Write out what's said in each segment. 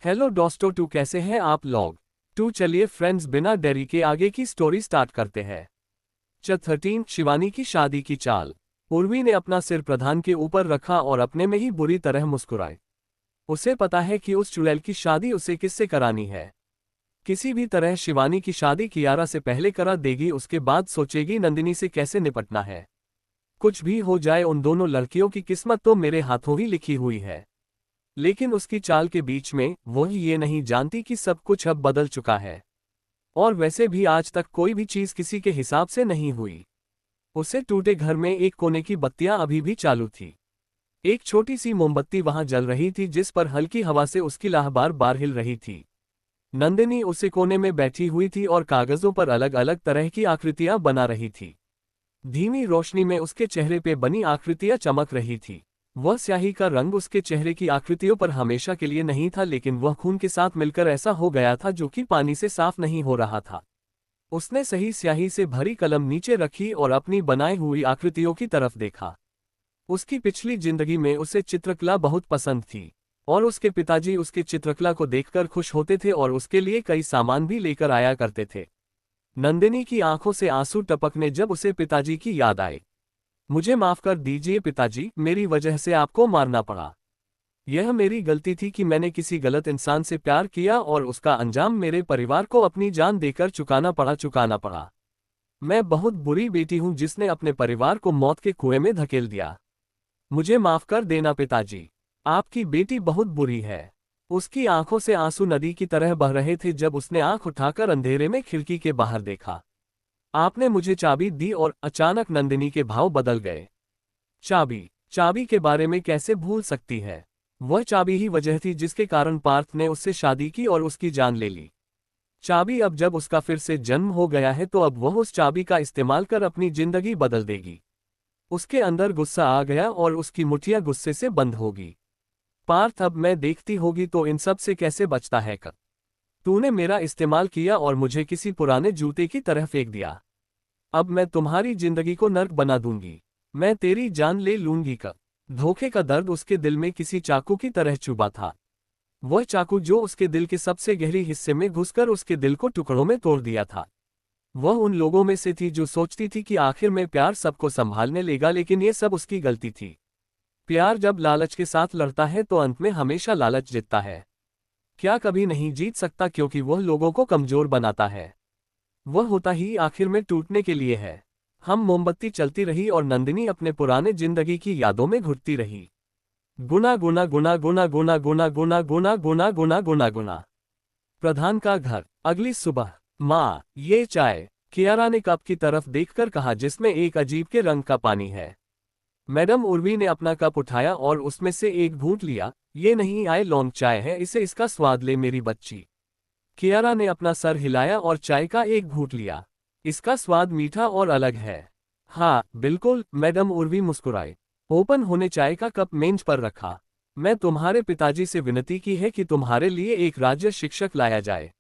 Hello दोस्तों, to कैसे हैं आप लोग। चलिए फ्रेंड्स, बिना देरी के आगे की स्टोरी स्टार्ट करते हैं। चैप्टर 13, शिवानी की शादी की चाल। उर्वी ने अपना सिर प्रधान के ऊपर रखा और अपने में ही बुरी तरह मुस्कुराई। उसे पता है कि उस चुड़ैल की शादी उसे किससे करानी है। किसी भी तरह शिवानी की शादी कियारा से पहले करा देगी, उसके बाद सोचेगी नंदिनी से कैसे निपटना है। कुछ भी हो जाए, उन दोनों लड़कियों की किस्मत तो मेरे हाथों ही लिखी हुई है। लेकिन उसकी चाल के बीच में वो ये नहीं जानती कि सब कुछ अब बदल चुका है। और वैसे भी आज तक कोई भी चीज किसी के हिसाब से नहीं हुई। उसे टूटे घर में एक कोने की बत्तियां अभी भी चालू थी। एक छोटी सी मोमबत्ती वहां जल रही थी, जिस पर हल्की हवा से उसकी लाह बार बार हिल रही थी। नंदिनी उसी कोने में बैठी हुई थी और कागजों पर अलग अलग तरह की आकृतियां बना रही थी। धीमी रोशनी में उसके चेहरे पे बनी आकृतियां चमक रही थी। वह स्याही का रंग उसके चेहरे की आकृतियों पर हमेशा के लिए नहीं था, लेकिन वह खून के साथ मिलकर ऐसा हो गया था जो कि पानी से साफ नहीं हो रहा था। उसने सही स्याही से भरी कलम नीचे रखी और अपनी बनाई हुई आकृतियों की तरफ देखा। उसकी पिछली जिंदगी में उसे चित्रकला बहुत पसंद थी और उसके पिताजी उसके चित्रकला को देखकर खुश होते थे और उसके लिए कई सामान भी लेकर आया करते थे। नंदिनी की आंखों से आंसू टपकने जब उसे पिताजी की याद आई। मुझे माफ कर दीजिए पिताजी, मेरी वजह से आपको मारना पड़ा। यह मेरी गलती थी कि मैंने किसी गलत इंसान से प्यार किया और उसका अंजाम मेरे परिवार को अपनी जान देकर चुकाना पड़ा। मैं बहुत बुरी बेटी हूं जिसने अपने परिवार को मौत के कुएं में धकेल दिया। मुझे माफ कर देना पिताजी। आपकी बेटी बहुत बुरी है। उसकी आंखों से आंसू नदी की तरह बह रहे थे जब उसने आंख उठाकर अंधेरे में खिड़की के बाहर देखा। आपने मुझे चाबी दी और अचानक नंदिनी के भाव बदल गए। चाबी चाबी के बारे में कैसे भूल सकती है। वह चाबी ही वजह थी जिसके कारण पार्थ ने उससे शादी की और उसकी जान ले ली। चाबी अब जब उसका फिर से जन्म हो गया है तो अब वह उस चाबी का इस्तेमाल कर अपनी जिंदगी बदल देगी। उसके अंदर गुस्सा आ गया और उसकी मुठ्ठियां गुस्से से बंद होगी। पार्थ, अब मैं देखती होगी तो इन सब से कैसे बचता है। कर तूने मेरा इस्तेमाल किया और मुझे किसी पुराने जूते की तरह फेंक दिया। अब मैं तुम्हारी जिंदगी को नर्क बना दूंगी। मैं तेरी जान ले लूंगी। का धोखे का दर्द उसके दिल में किसी चाकू की तरह चुभा था। वह चाकू जो उसके दिल के सबसे गहरी हिस्से में घुसकर उसके दिल को टुकड़ों में तोड़ दिया था। वह उन लोगों में से थी जो सोचती थी कि आखिर में प्यार सबको संभालने लेगा, लेकिन ये सब उसकी गलती थी। प्यार जब लालच के साथ लड़ता है तो अंत में हमेशा लालच जीतता है। क्या कभी नहीं जीत सकता, क्योंकि वह लोगों को कमजोर बनाता है। वह होता ही आखिर में टूटने के लिए है। हम मोमबत्ती चलती रही और नंदिनी अपने पुराने जिंदगी की यादों में घुटती रही। गुना गुना गुना गुना गुना गुना गुना गुना गुना गुना गुना गुना। प्रधान का घर। अगली सुबह। माँ, ये चाय, कियारा ने कप की तरफ देखकर कहा जिसमें एक अजीब के रंग का पानी है। मैडम उर्वी ने अपना कप उठाया और उसमें से एक घूंट लिया। ये नहीं आए लौंग चाय है, इसे इसका स्वाद ले मेरी बच्ची। कियारा ने अपना सर हिलाया और चाय का एक घूंट लिया। इसका स्वाद मीठा और अलग है। हाँ बिल्कुल, मैडम उर्वी मुस्कुराए। ओपन होने चाय का कप मेज पर रखा। मैं तुम्हारे पिताजी से विनती की है कि तुम्हारे लिए एक राज्य शिक्षक लाया जाए।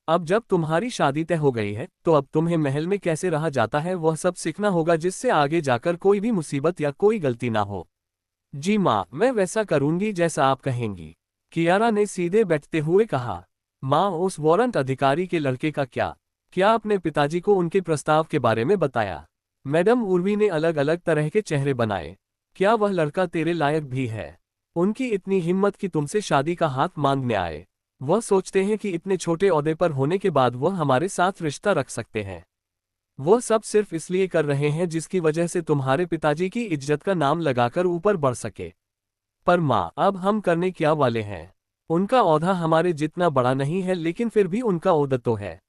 अब जब तुम्हारी शादी तय हो गई है तो अब तुम्हें महल में कैसे रहा जाता है वह सब सीखना होगा, जिससे आगे जाकर कोई भी मुसीबत या कोई गलती ना हो। जी माँ, मैं वैसा करूंगी जैसा आप कहेंगी, कियारा ने सीधे बैठते हुए कहा। माँ, उस वारंट अधिकारी के लड़के का क्या अपने पिताजी को उनके प्रस्ताव के बारे में बताया। मैडम उर्वी ने अलग अलग तरह के चेहरे बनाए। क्या वह लड़का तेरे लायक भी है? उनकी इतनी हिम्मत कि तुमसे शादी का हाथ मांगने आए। वह सोचते हैं कि इतने छोटे ओहदे पर होने के बाद वह हमारे साथ रिश्ता रख सकते हैं। वह सब सिर्फ इसलिए कर रहे हैं जिसकी वजह से तुम्हारे पिताजी की इज्जत का नाम लगाकर ऊपर बढ़ सके। पर माँ, अब हम करने क्या वाले हैं? उनका ओहदा हमारे जितना बड़ा नहीं है, लेकिन फिर भी उनका ओहदा तो है।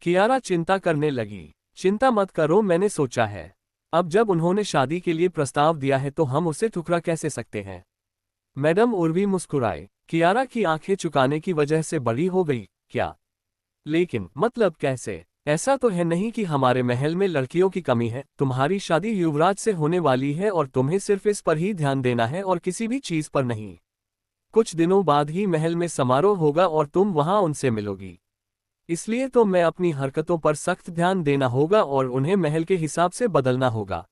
कियारा चिंता करने लगी। चिंता मत करो, मैंने सोचा है। अब जब उन्होंने शादी के लिए प्रस्ताव दिया है तो हम उसे ठुकरा कैसे सकते हैं। मैडम उर्वी मुस्कुराए। कियारा की आंखें चुकाने की वजह से बड़ी हो गई। क्या? लेकिन मतलब कैसे? ऐसा तो है नहीं कि हमारे महल में लड़कियों की कमी है। तुम्हारी शादी युवराज से होने वाली है और तुम्हें सिर्फ इस पर ही ध्यान देना है और किसी भी चीज पर नहीं। कुछ दिनों बाद ही महल में समारोह होगा और तुम वहां उनसे मिलोगी। इसलिए तो मैं अपनी हरकतों पर सख्त ध्यान देना होगा और उन्हें महल के हिसाब से बदलना होगा।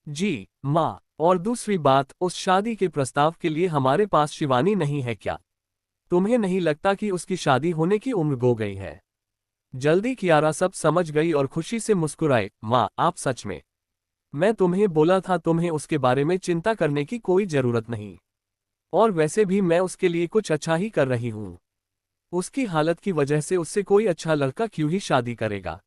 जी माँ, और दूसरी बात, उस शादी के प्रस्ताव के लिए हमारे पास शिवानी नहीं है क्या? तुम्हें नहीं लगता कि उसकी शादी होने की उम्र हो गई है? जल्दी कियारा सब समझ गई और खुशी से मुस्कुराई। माँ, आप सच में। मैं तुम्हें बोला था तुम्हें उसके बारे में चिंता करने की कोई जरूरत नहीं। और वैसे भी मैं उसके लिए कुछ अच्छा ही कर रही हूँ। उसकी हालत की वजह से उससे कोई अच्छा लड़का क्यों ही शादी करेगा।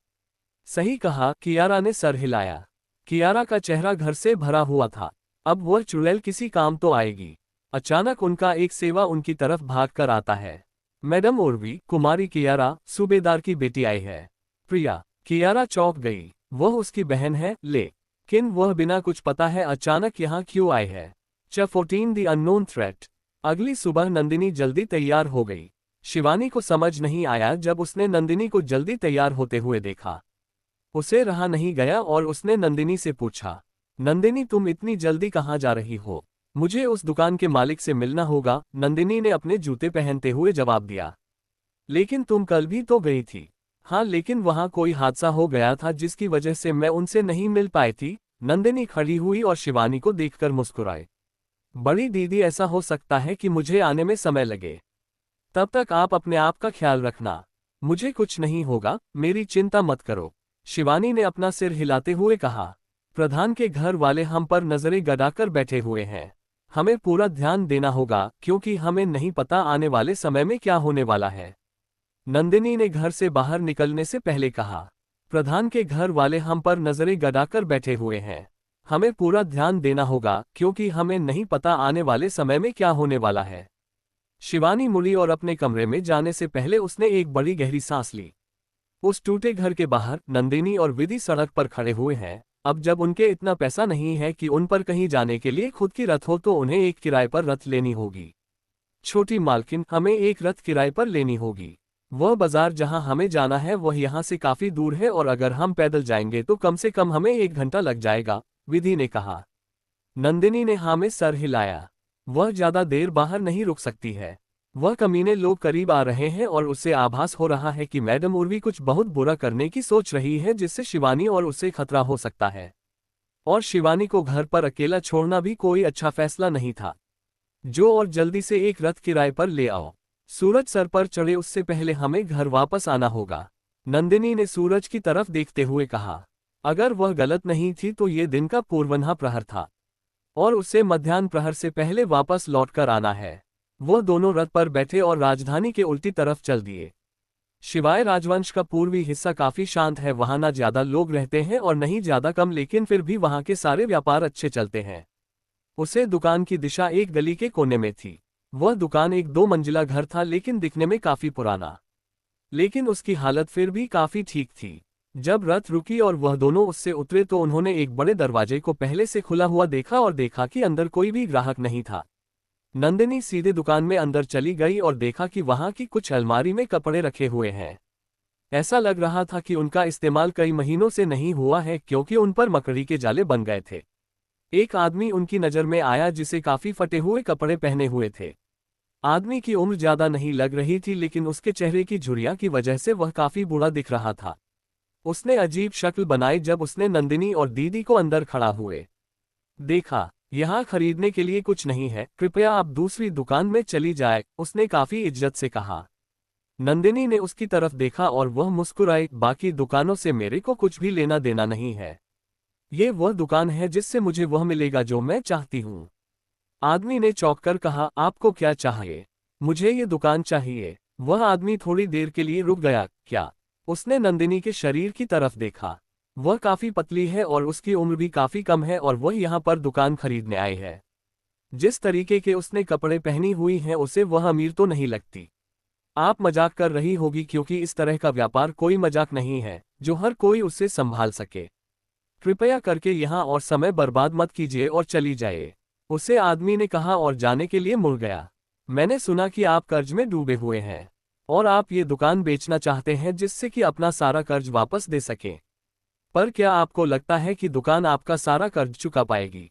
सही कहा, कियारा ने सर हिलाया। कियारा का चेहरा घर से भरा हुआ था। अब वह चुड़ैल किसी काम तो आएगी। अचानक उनका एक सेवा उनकी तरफ भाग कर आता है। मैडम उर्वी, कुमारी कियारा, सूबेदार की बेटी आई है। प्रिया। कियारा चौंक गई। वह उसकी बहन है, लेकिन वह बिना कुछ पता है अचानक यहाँ क्यों आई है। Chapter 14 the unknown threat. अगली सुबह नंदिनी जल्दी तैयार हो गई। शिवानी को समझ नहीं आया जब उसने नंदिनी को जल्दी तैयार होते हुए देखा। उसे रहा नहीं गया और उसने नंदिनी से पूछा, नंदिनी तुम इतनी जल्दी कहाँ जा रही हो? मुझे उस दुकान के मालिक से मिलना होगा, नंदिनी ने अपने जूते पहनते हुए जवाब दिया। लेकिन तुम कल भी तो गई थी। हाँ, लेकिन वहाँ कोई हादसा हो गया था जिसकी वजह से मैं उनसे नहीं मिल पाई थी। नंदिनी खड़ी हुई और शिवानी को देखकर मुस्कुराई। बड़ी दीदी, ऐसा हो सकता है कि मुझे आने में समय लगे। तब तक आप अपने आप का ख्याल रखना। मुझे कुछ नहीं होगा, मेरी चिंता मत करो। शिवानी ने अपना सिर हिलाते हुए कहा। प्रधान के घर वाले हम पर नजरें गड़ाकर बैठे हुए हैं। हमें पूरा ध्यान देना होगा क्योंकि हमें नहीं पता आने वाले समय में क्या होने वाला है। नंदिनी ने घर से बाहर निकलने से पहले कहा। प्रधान के घर वाले हम पर नजरें गड़ाकर बैठे हुए हैं। हमें पूरा ध्यान देना होगा क्योंकि हमें नहीं पता आने वाले समय में क्या होने वाला है। शिवानी मुड़ी और अपने कमरे में जाने से पहले उसने एक बड़ी गहरी सांस ली। उस टूटे घर के बाहर नंदिनी और विधि सड़क पर खड़े हुए हैं। अब जब उनके इतना पैसा नहीं है कि उन पर कहीं जाने के लिए खुद की रथ हो तो उन्हें एक किराए पर रथ लेनी होगी। छोटी मालकिन, हमें एक रथ किराए पर लेनी होगी। वह बाजार जहां हमें जाना है वह यहाँ से काफी दूर है और अगर हम पैदल जाएंगे तो कम से कम हमें 1 घंटा लग जाएगा, विधि ने कहा। नंदिनी ने हाँ में सर हिलाया। वह ज्यादा देर बाहर नहीं रुक सकती है। वह कमीने लोग करीब आ रहे हैं और उसे आभास हो रहा है कि मैडम उर्वी कुछ बहुत बुरा करने की सोच रही है जिससे शिवानी और उसे खतरा हो सकता है। और शिवानी को घर पर अकेला छोड़ना भी कोई अच्छा फैसला नहीं था। जो और जल्दी से एक रथ किराए पर ले आओ। सूरज सर पर चढ़े उससे पहले हमें घर वापस आना होगा, नंदिनी ने सूरज की तरफ देखते हुए कहा। अगर वह गलत नहीं थी तो ये दिन का पूर्वान्ह प्रहर था और उसे मध्याह्न प्रहर से पहले वापस लौटकर आना है। वह दोनों रथ पर बैठे और राजधानी के उल्टी तरफ चल दिए। शिवाय राजवंश का पूर्वी हिस्सा काफी शांत है, वहां ना ज्यादा लोग रहते हैं और नहीं ज्यादा कम, लेकिन फिर भी वहां के सारे व्यापार अच्छे चलते हैं। उसे दुकान की दिशा एक गली के कोने में थी। वह दुकान एक 2 मंजिला घर था लेकिन दिखने में काफी पुराना। लेकिन उसकी हालत फिर भी काफी ठीक थी। जब रथ रुकी और वह दोनों उससे उतरे तो उन्होंने एक बड़े दरवाजे को पहले से खुला हुआ देखा और देखा कि अंदर कोई भी ग्राहक नहीं था। नंदिनी सीधे दुकान में अंदर चली गई और देखा कि वहां की कुछ अलमारी में कपड़े रखे हुए हैं। ऐसा लग रहा था कि उनका इस्तेमाल कई महीनों से नहीं हुआ है क्योंकि उन पर मकड़ी के जाले बन गए थे। एक आदमी उनकी नजर में आया जिसे काफी फटे हुए कपड़े पहने हुए थे। आदमी की उम्र ज्यादा नहीं लग रही थी लेकिन उसके चेहरे की झुर्रियां की वजह से वह काफी बूढ़ा दिख रहा था। उसने अजीब शक्ल बनाई जब उसने नंदिनी और दीदी को अंदर खड़ा हुए देखा। यहाँ खरीदने के लिए कुछ नहीं है, कृपया आप दूसरी दुकान में चली जाए, उसने काफी इज्जत से कहा। नंदिनी ने उसकी तरफ देखा और वह मुस्कुराई। बाकी दुकानों से मेरे को कुछ भी लेना देना नहीं है। ये वह दुकान है जिससे मुझे वह मिलेगा जो मैं चाहती हूँ। आदमी ने चौंककर कहा, आपको क्या चाहिए? मुझे ये दुकान चाहिए। वह आदमी थोड़ी देर के लिए रुक गया। क्या? उसने नंदिनी के शरीर की तरफ देखा। वह काफी पतली है और उसकी उम्र भी काफी कम है और वह यहाँ पर दुकान खरीदने आई है। जिस तरीके के उसने कपड़े पहनी हुई हैं उसे वह अमीर तो नहीं लगती। आप मजाक कर रही होगी क्योंकि इस तरह का व्यापार कोई मजाक नहीं है जो हर कोई उससे संभाल सके। कृपया करके यहाँ और समय बर्बाद मत कीजिए और चली जाइए, उसे आदमी ने कहा और जाने के लिए मुड़ गया। मैंने सुना कि आप कर्ज में डूबे हुए हैं और आप ये दुकान बेचना चाहते हैं जिससे कि अपना सारा कर्ज वापस दे सकें। पर क्या आपको लगता है कि दुकान आपका सारा कर्ज चुका पाएगी?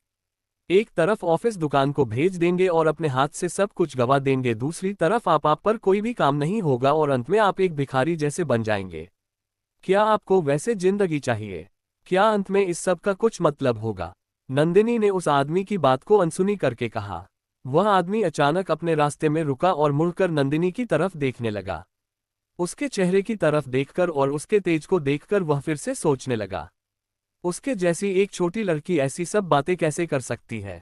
एक तरफ ऑफिस दुकान को भेज देंगे और अपने हाथ से सब कुछ गवा देंगे, दूसरी तरफ आप पर कोई भी काम नहीं होगा और अंत में आप एक भिखारी जैसे बन जाएंगे। क्या आपको वैसे जिंदगी चाहिए? क्या अंत में इस सब का कुछ मतलब होगा? नंदिनी ने उस आदमी की बात को अनसुनी करके कहा। वह आदमी अचानक अपने रास्ते में रुका और मुड़कर नंदिनी की तरफ देखने लगा। उसके चेहरे की तरफ देखकर और उसके तेज को देखकर वह फिर से सोचने लगा, उसके जैसी एक छोटी लड़की ऐसी सब बातें कैसे कर सकती है।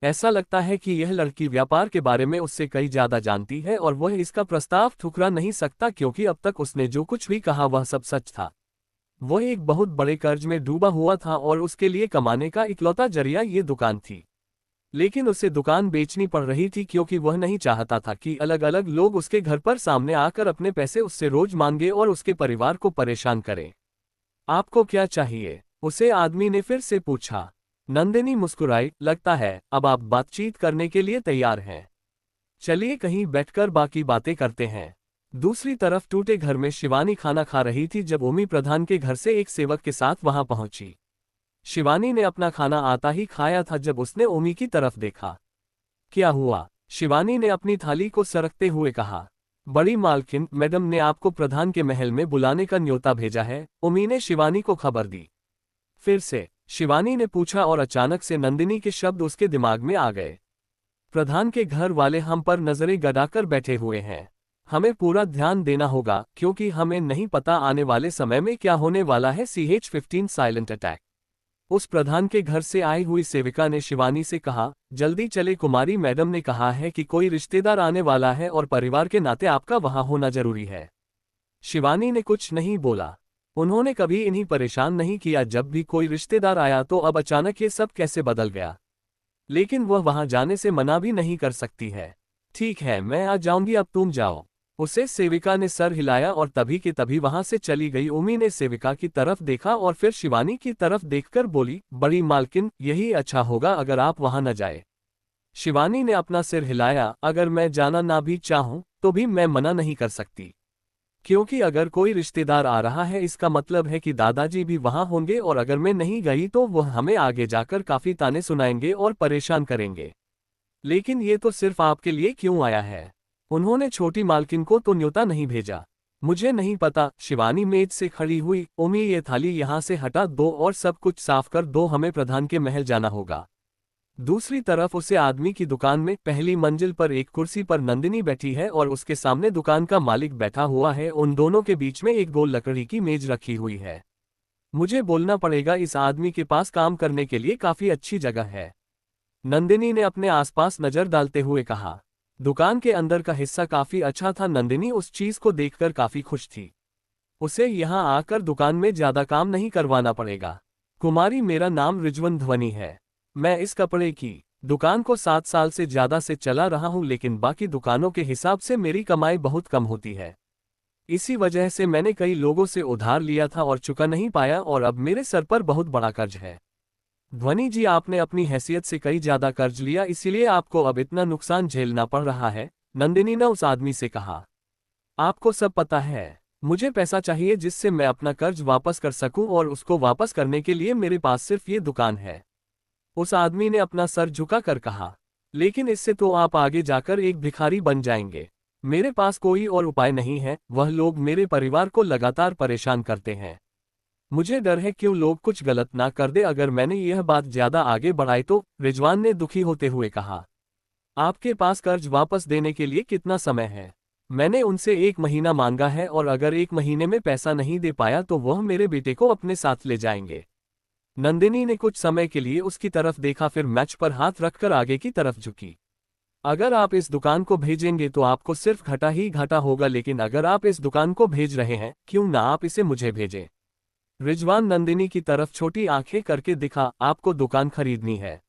ऐसा लगता है कि यह लड़की व्यापार के बारे में उससे कई ज्यादा जानती है और वह इसका प्रस्ताव ठुकरा नहीं सकता, क्योंकि अब तक उसने जो कुछ भी कहा वह सब सच था। वह एक बहुत बड़े कर्ज में डूबा हुआ था और उसके लिए कमाने का इकलौता जरिया ये दुकान थी। लेकिन उसे दुकान बेचनी पड़ रही थी क्योंकि वह नहीं चाहता था कि अलग अलग लोग उसके घर पर सामने आकर अपने पैसे उससे रोज मांगे और उसके परिवार को परेशान करें। आपको क्या चाहिए? उसे आदमी ने फिर से पूछा। नंदिनी मुस्कुराई, लगता है अब आप बातचीत करने के लिए तैयार हैं। चलिए कहीं बैठकर बाकी बातें करते हैं। दूसरी तरफ टूटे घर में शिवानी खाना खा रही थी जब ओमी प्रधान के घर से एक सेवक के साथ वहां पहुंची। शिवानी ने अपना खाना आता ही खाया था जब उसने ओमी की तरफ देखा। क्या हुआ? शिवानी ने अपनी थाली को सरकते हुए कहा। बड़ी मालकिन, मैडम ने आपको प्रधान के महल में बुलाने का न्योता भेजा है, ओमी ने शिवानी को खबर दी। फिर से शिवानी ने पूछा और अचानक से नंदिनी के शब्द उसके दिमाग में आ गए। प्रधान के घर वाले हम पर नजरें गड़ाकर बैठे हुए हैं। हमें पूरा ध्यान देना होगा क्योंकि हमें नहीं पता आने वाले समय में क्या होने वाला है। CH-15 silent attack. उस प्रधान के घर से आई हुई सेविका ने शिवानी से कहा, जल्दी चले, कुमारी मैडम ने कहा है कि कोई रिश्तेदार आने वाला है और परिवार के नाते आपका वहां होना जरूरी है। शिवानी ने कुछ नहीं बोला। उन्होंने कभी इन्हीं परेशान नहीं किया। जब भी कोई रिश्तेदार आया तो अब अचानक ये सब कैसे बदल गया। लेकिन वह वहां जाने से मना भी नहीं कर सकती है। ठीक है, मैं आ जाऊंगी, अब तुम जाओ। उसे सेविका ने सर हिलाया और तभी के तभी वहां से चली गई। ओमी ने सेविका की तरफ देखा और फिर शिवानी की तरफ देखकर बोली, बड़ी मालकिन, यही अच्छा होगा अगर आप वहां न जाए। शिवानी ने अपना सिर हिलाया, अगर मैं जाना ना भी चाहूं तो भी मैं मना नहीं कर सकती, क्योंकि अगर कोई रिश्तेदार आ रहा है इसका मतलब है कि दादाजी भी वहां होंगे और अगर मैं नहीं गई तो वह हमें आगे जाकर काफी ताने सुनाएंगे और परेशान करेंगे। लेकिन ये तो सिर्फ आपके लिए क्यों आया है? उन्होंने छोटी मालकिन को तो न्योता नहीं भेजा। मुझे नहीं पता। शिवानी मेज से खड़ी हुई, ओमी ये थाली यहाँ से हटा दो और सब कुछ साफ कर दो, हमें प्रधान के महल जाना होगा। दूसरी तरफ उसे आदमी की दुकान में पहली मंजिल पर एक कुर्सी पर नंदिनी बैठी है और उसके सामने दुकान का मालिक बैठा हुआ है। उन दोनों के बीच में एक गोल लकड़ी की मेज रखी हुई है। मुझे बोलना पड़ेगा, इस आदमी के पास काम करने के लिए काफी अच्छी जगह है, नंदिनी ने अपने आसपास नजर डालते हुए कहा। दुकान के अंदर का हिस्सा काफी अच्छा था। नंदिनी उस चीज को देखकर काफी खुश थी। उसे यहाँ आकर दुकान में ज्यादा काम नहीं करवाना पड़ेगा। कुमारी, मेरा नाम रिजवन ध्वनि है। मैं इस कपड़े की दुकान को 7 साल से ज्यादा से चला रहा हूं, लेकिन बाकी दुकानों के हिसाब से मेरी कमाई बहुत कम होती है। इसी वजह से मैंने कई लोगों से उधार लिया था और चुका नहीं पाया और अब मेरे सर पर बहुत बड़ा कर्ज है। ध्वनि जी, आपने अपनी हैसियत से कई ज्यादा कर्ज लिया, इसीलिए आपको अब इतना नुकसान झेलना पड़ रहा है, नंदिनी ने उस आदमी से कहा। आपको सब पता है, मुझे पैसा चाहिए जिससे मैं अपना कर्ज वापस कर सकूं और उसको वापस करने के लिए मेरे पास सिर्फ ये दुकान है। उस आदमी ने अपना सर झुका कर कहा। लेकिन इससे तो आप आगे जाकर एक भिखारी बन जाएंगे। मेरे पास कोई और उपाय नहीं है। वह लोग मेरे परिवार को लगातार परेशान करते हैं। मुझे डर है कि लोग कुछ गलत ना कर दे अगर मैंने यह बात ज्यादा आगे बढ़ाई तो, रिजवान ने दुखी होते हुए कहा। आपके पास कर्ज वापस देने के लिए कितना समय है? मैंने उनसे 1 महीना मांगा है और अगर 1 महीने में पैसा नहीं दे पाया तो वह मेरे बेटे को अपने साथ ले जाएंगे। नंदिनी ने कुछ समय के लिए उसकी तरफ देखा, फिर मैच पर हाथ रखकर आगे की तरफ झुकी। अगर आप इस दुकान को भेजेंगे तो आपको सिर्फ घाटा ही घाटा होगा, लेकिन अगर आप इस दुकान को भेज रहे हैं, क्यों ना आप इसे मुझे भेजें। रिजवान नंदिनी की तरफ छोटी आंखें करके दिखा, आपको दुकान खरीदनी है?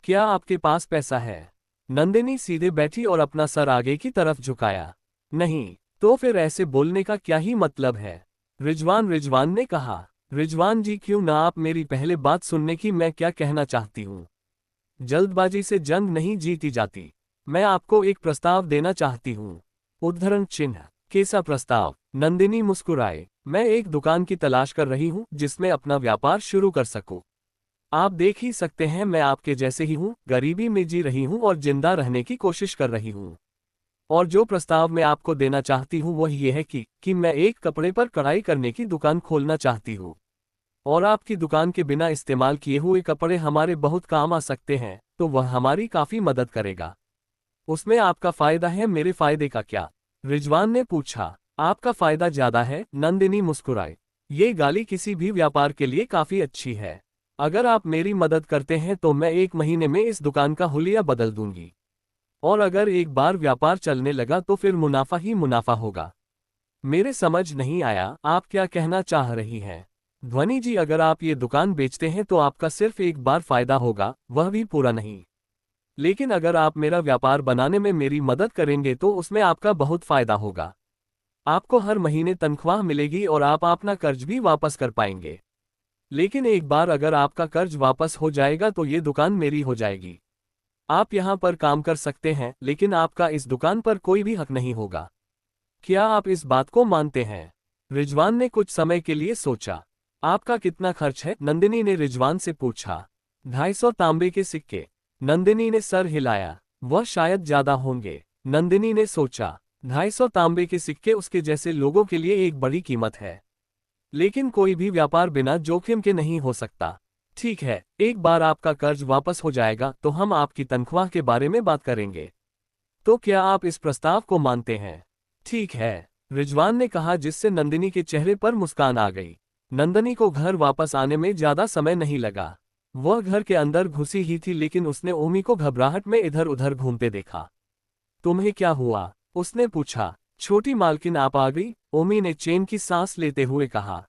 क्या आपके पास पैसा है? नंदिनी सीधे बैठी और अपना सर आगे की तरफ झुकाया। नहीं, तो फिर ऐसे बोलने का क्या ही मतलब है? रिजवान ने कहा। रिजवान जी, क्यों ना आप मेरी पहले बात सुनने की मैं क्या कहना चाहती हूँ। जल्दबाजी से जंग नहीं जीती जाती। मैं आपको एक प्रस्ताव देना चाहती हूँ। उद्धरण चिन्ह। कैसा प्रस्ताव? नंदिनी मुस्कुराए। मैं एक दुकान की तलाश कर रही हूँ जिसमें अपना व्यापार शुरू कर सकूं। आप देख ही सकते हैं मैं आपके जैसे ही हूँ, गरीबी में जी रही हूँ और जिंदा रहने की कोशिश कर रही हूँ। और जो प्रस्ताव मैं आपको देना चाहती हूँ वह ये है कि मैं एक कपड़े पर कढ़ाई करने की दुकान खोलना चाहती हूँ। और आपकी दुकान के बिना इस्तेमाल किए हुए कपड़े हमारे बहुत काम आ सकते हैं, तो वह हमारी काफ़ी मदद करेगा। उसमें आपका फ़ायदा है, मेरे फ़ायदे का क्या? रिजवान ने पूछा। आपका फ़ायदा ज़्यादा है, नंदिनी मुस्कुराई। ये गाली किसी भी व्यापार के लिए काफ़ी अच्छी है। अगर आप मेरी मदद करते हैं तो मैं 1 महीने में इस दुकान का हुलिया बदल दूंगी। और अगर एक बार व्यापार चलने लगा तो फिर मुनाफा ही मुनाफा होगा। मेरे समझ नहीं आया, आप क्या कहना चाह रही हैं? ध्वनि जी, अगर आप ये दुकान बेचते हैं तो आपका सिर्फ एक बार फायदा होगा, वह भी पूरा नहीं। लेकिन अगर आप मेरा व्यापार बनाने में मेरी मदद करेंगे तो उसमें आपका बहुत फायदा होगा। आपको हर महीने तनख्वाह मिलेगी और आप अपना कर्ज भी वापस कर पाएंगे। लेकिन एक बार अगर आपका कर्ज वापस हो जाएगा तो ये दुकान मेरी हो जाएगी। आप यहाँ पर काम कर सकते हैं, लेकिन आपका इस दुकान पर कोई भी हक नहीं होगा। क्या आप इस बात को मानते हैं? रिजवान ने कुछ समय के लिए सोचा। आपका कितना खर्च है? नंदिनी ने रिजवान से पूछा। 250 तांबे के सिक्के। नंदिनी ने सर हिलाया। वह शायद ज्यादा होंगे। नंदिनी ने सोचा। 250 तांबे के सिक्के उसके जैसे लोगों के लिए एक बड़ी कीमत है। लेकिन कोई भी व्यापार बिना जोखिम के नहीं हो सकता। ठीक है, एक बार आपका कर्ज वापस हो जाएगा तो हम आपकी तनख्वाह के बारे में बात करेंगे। तो क्या आप इस प्रस्ताव को मानते हैं? ठीक है, रिजवान ने कहा, जिससे नंदिनी के चेहरे पर मुस्कान आ गई। नंदिनी को घर वापस आने में ज्यादा समय नहीं लगा। वह घर के अंदर घुसी ही थी, लेकिन उसने ओमी को घबराहट में इधर उधर घूमते देखा। तुम्हें क्या हुआ? उसने पूछा। छोटी मालकिन आप आ गई, ओमी ने चैन की सांस लेते हुए कहा।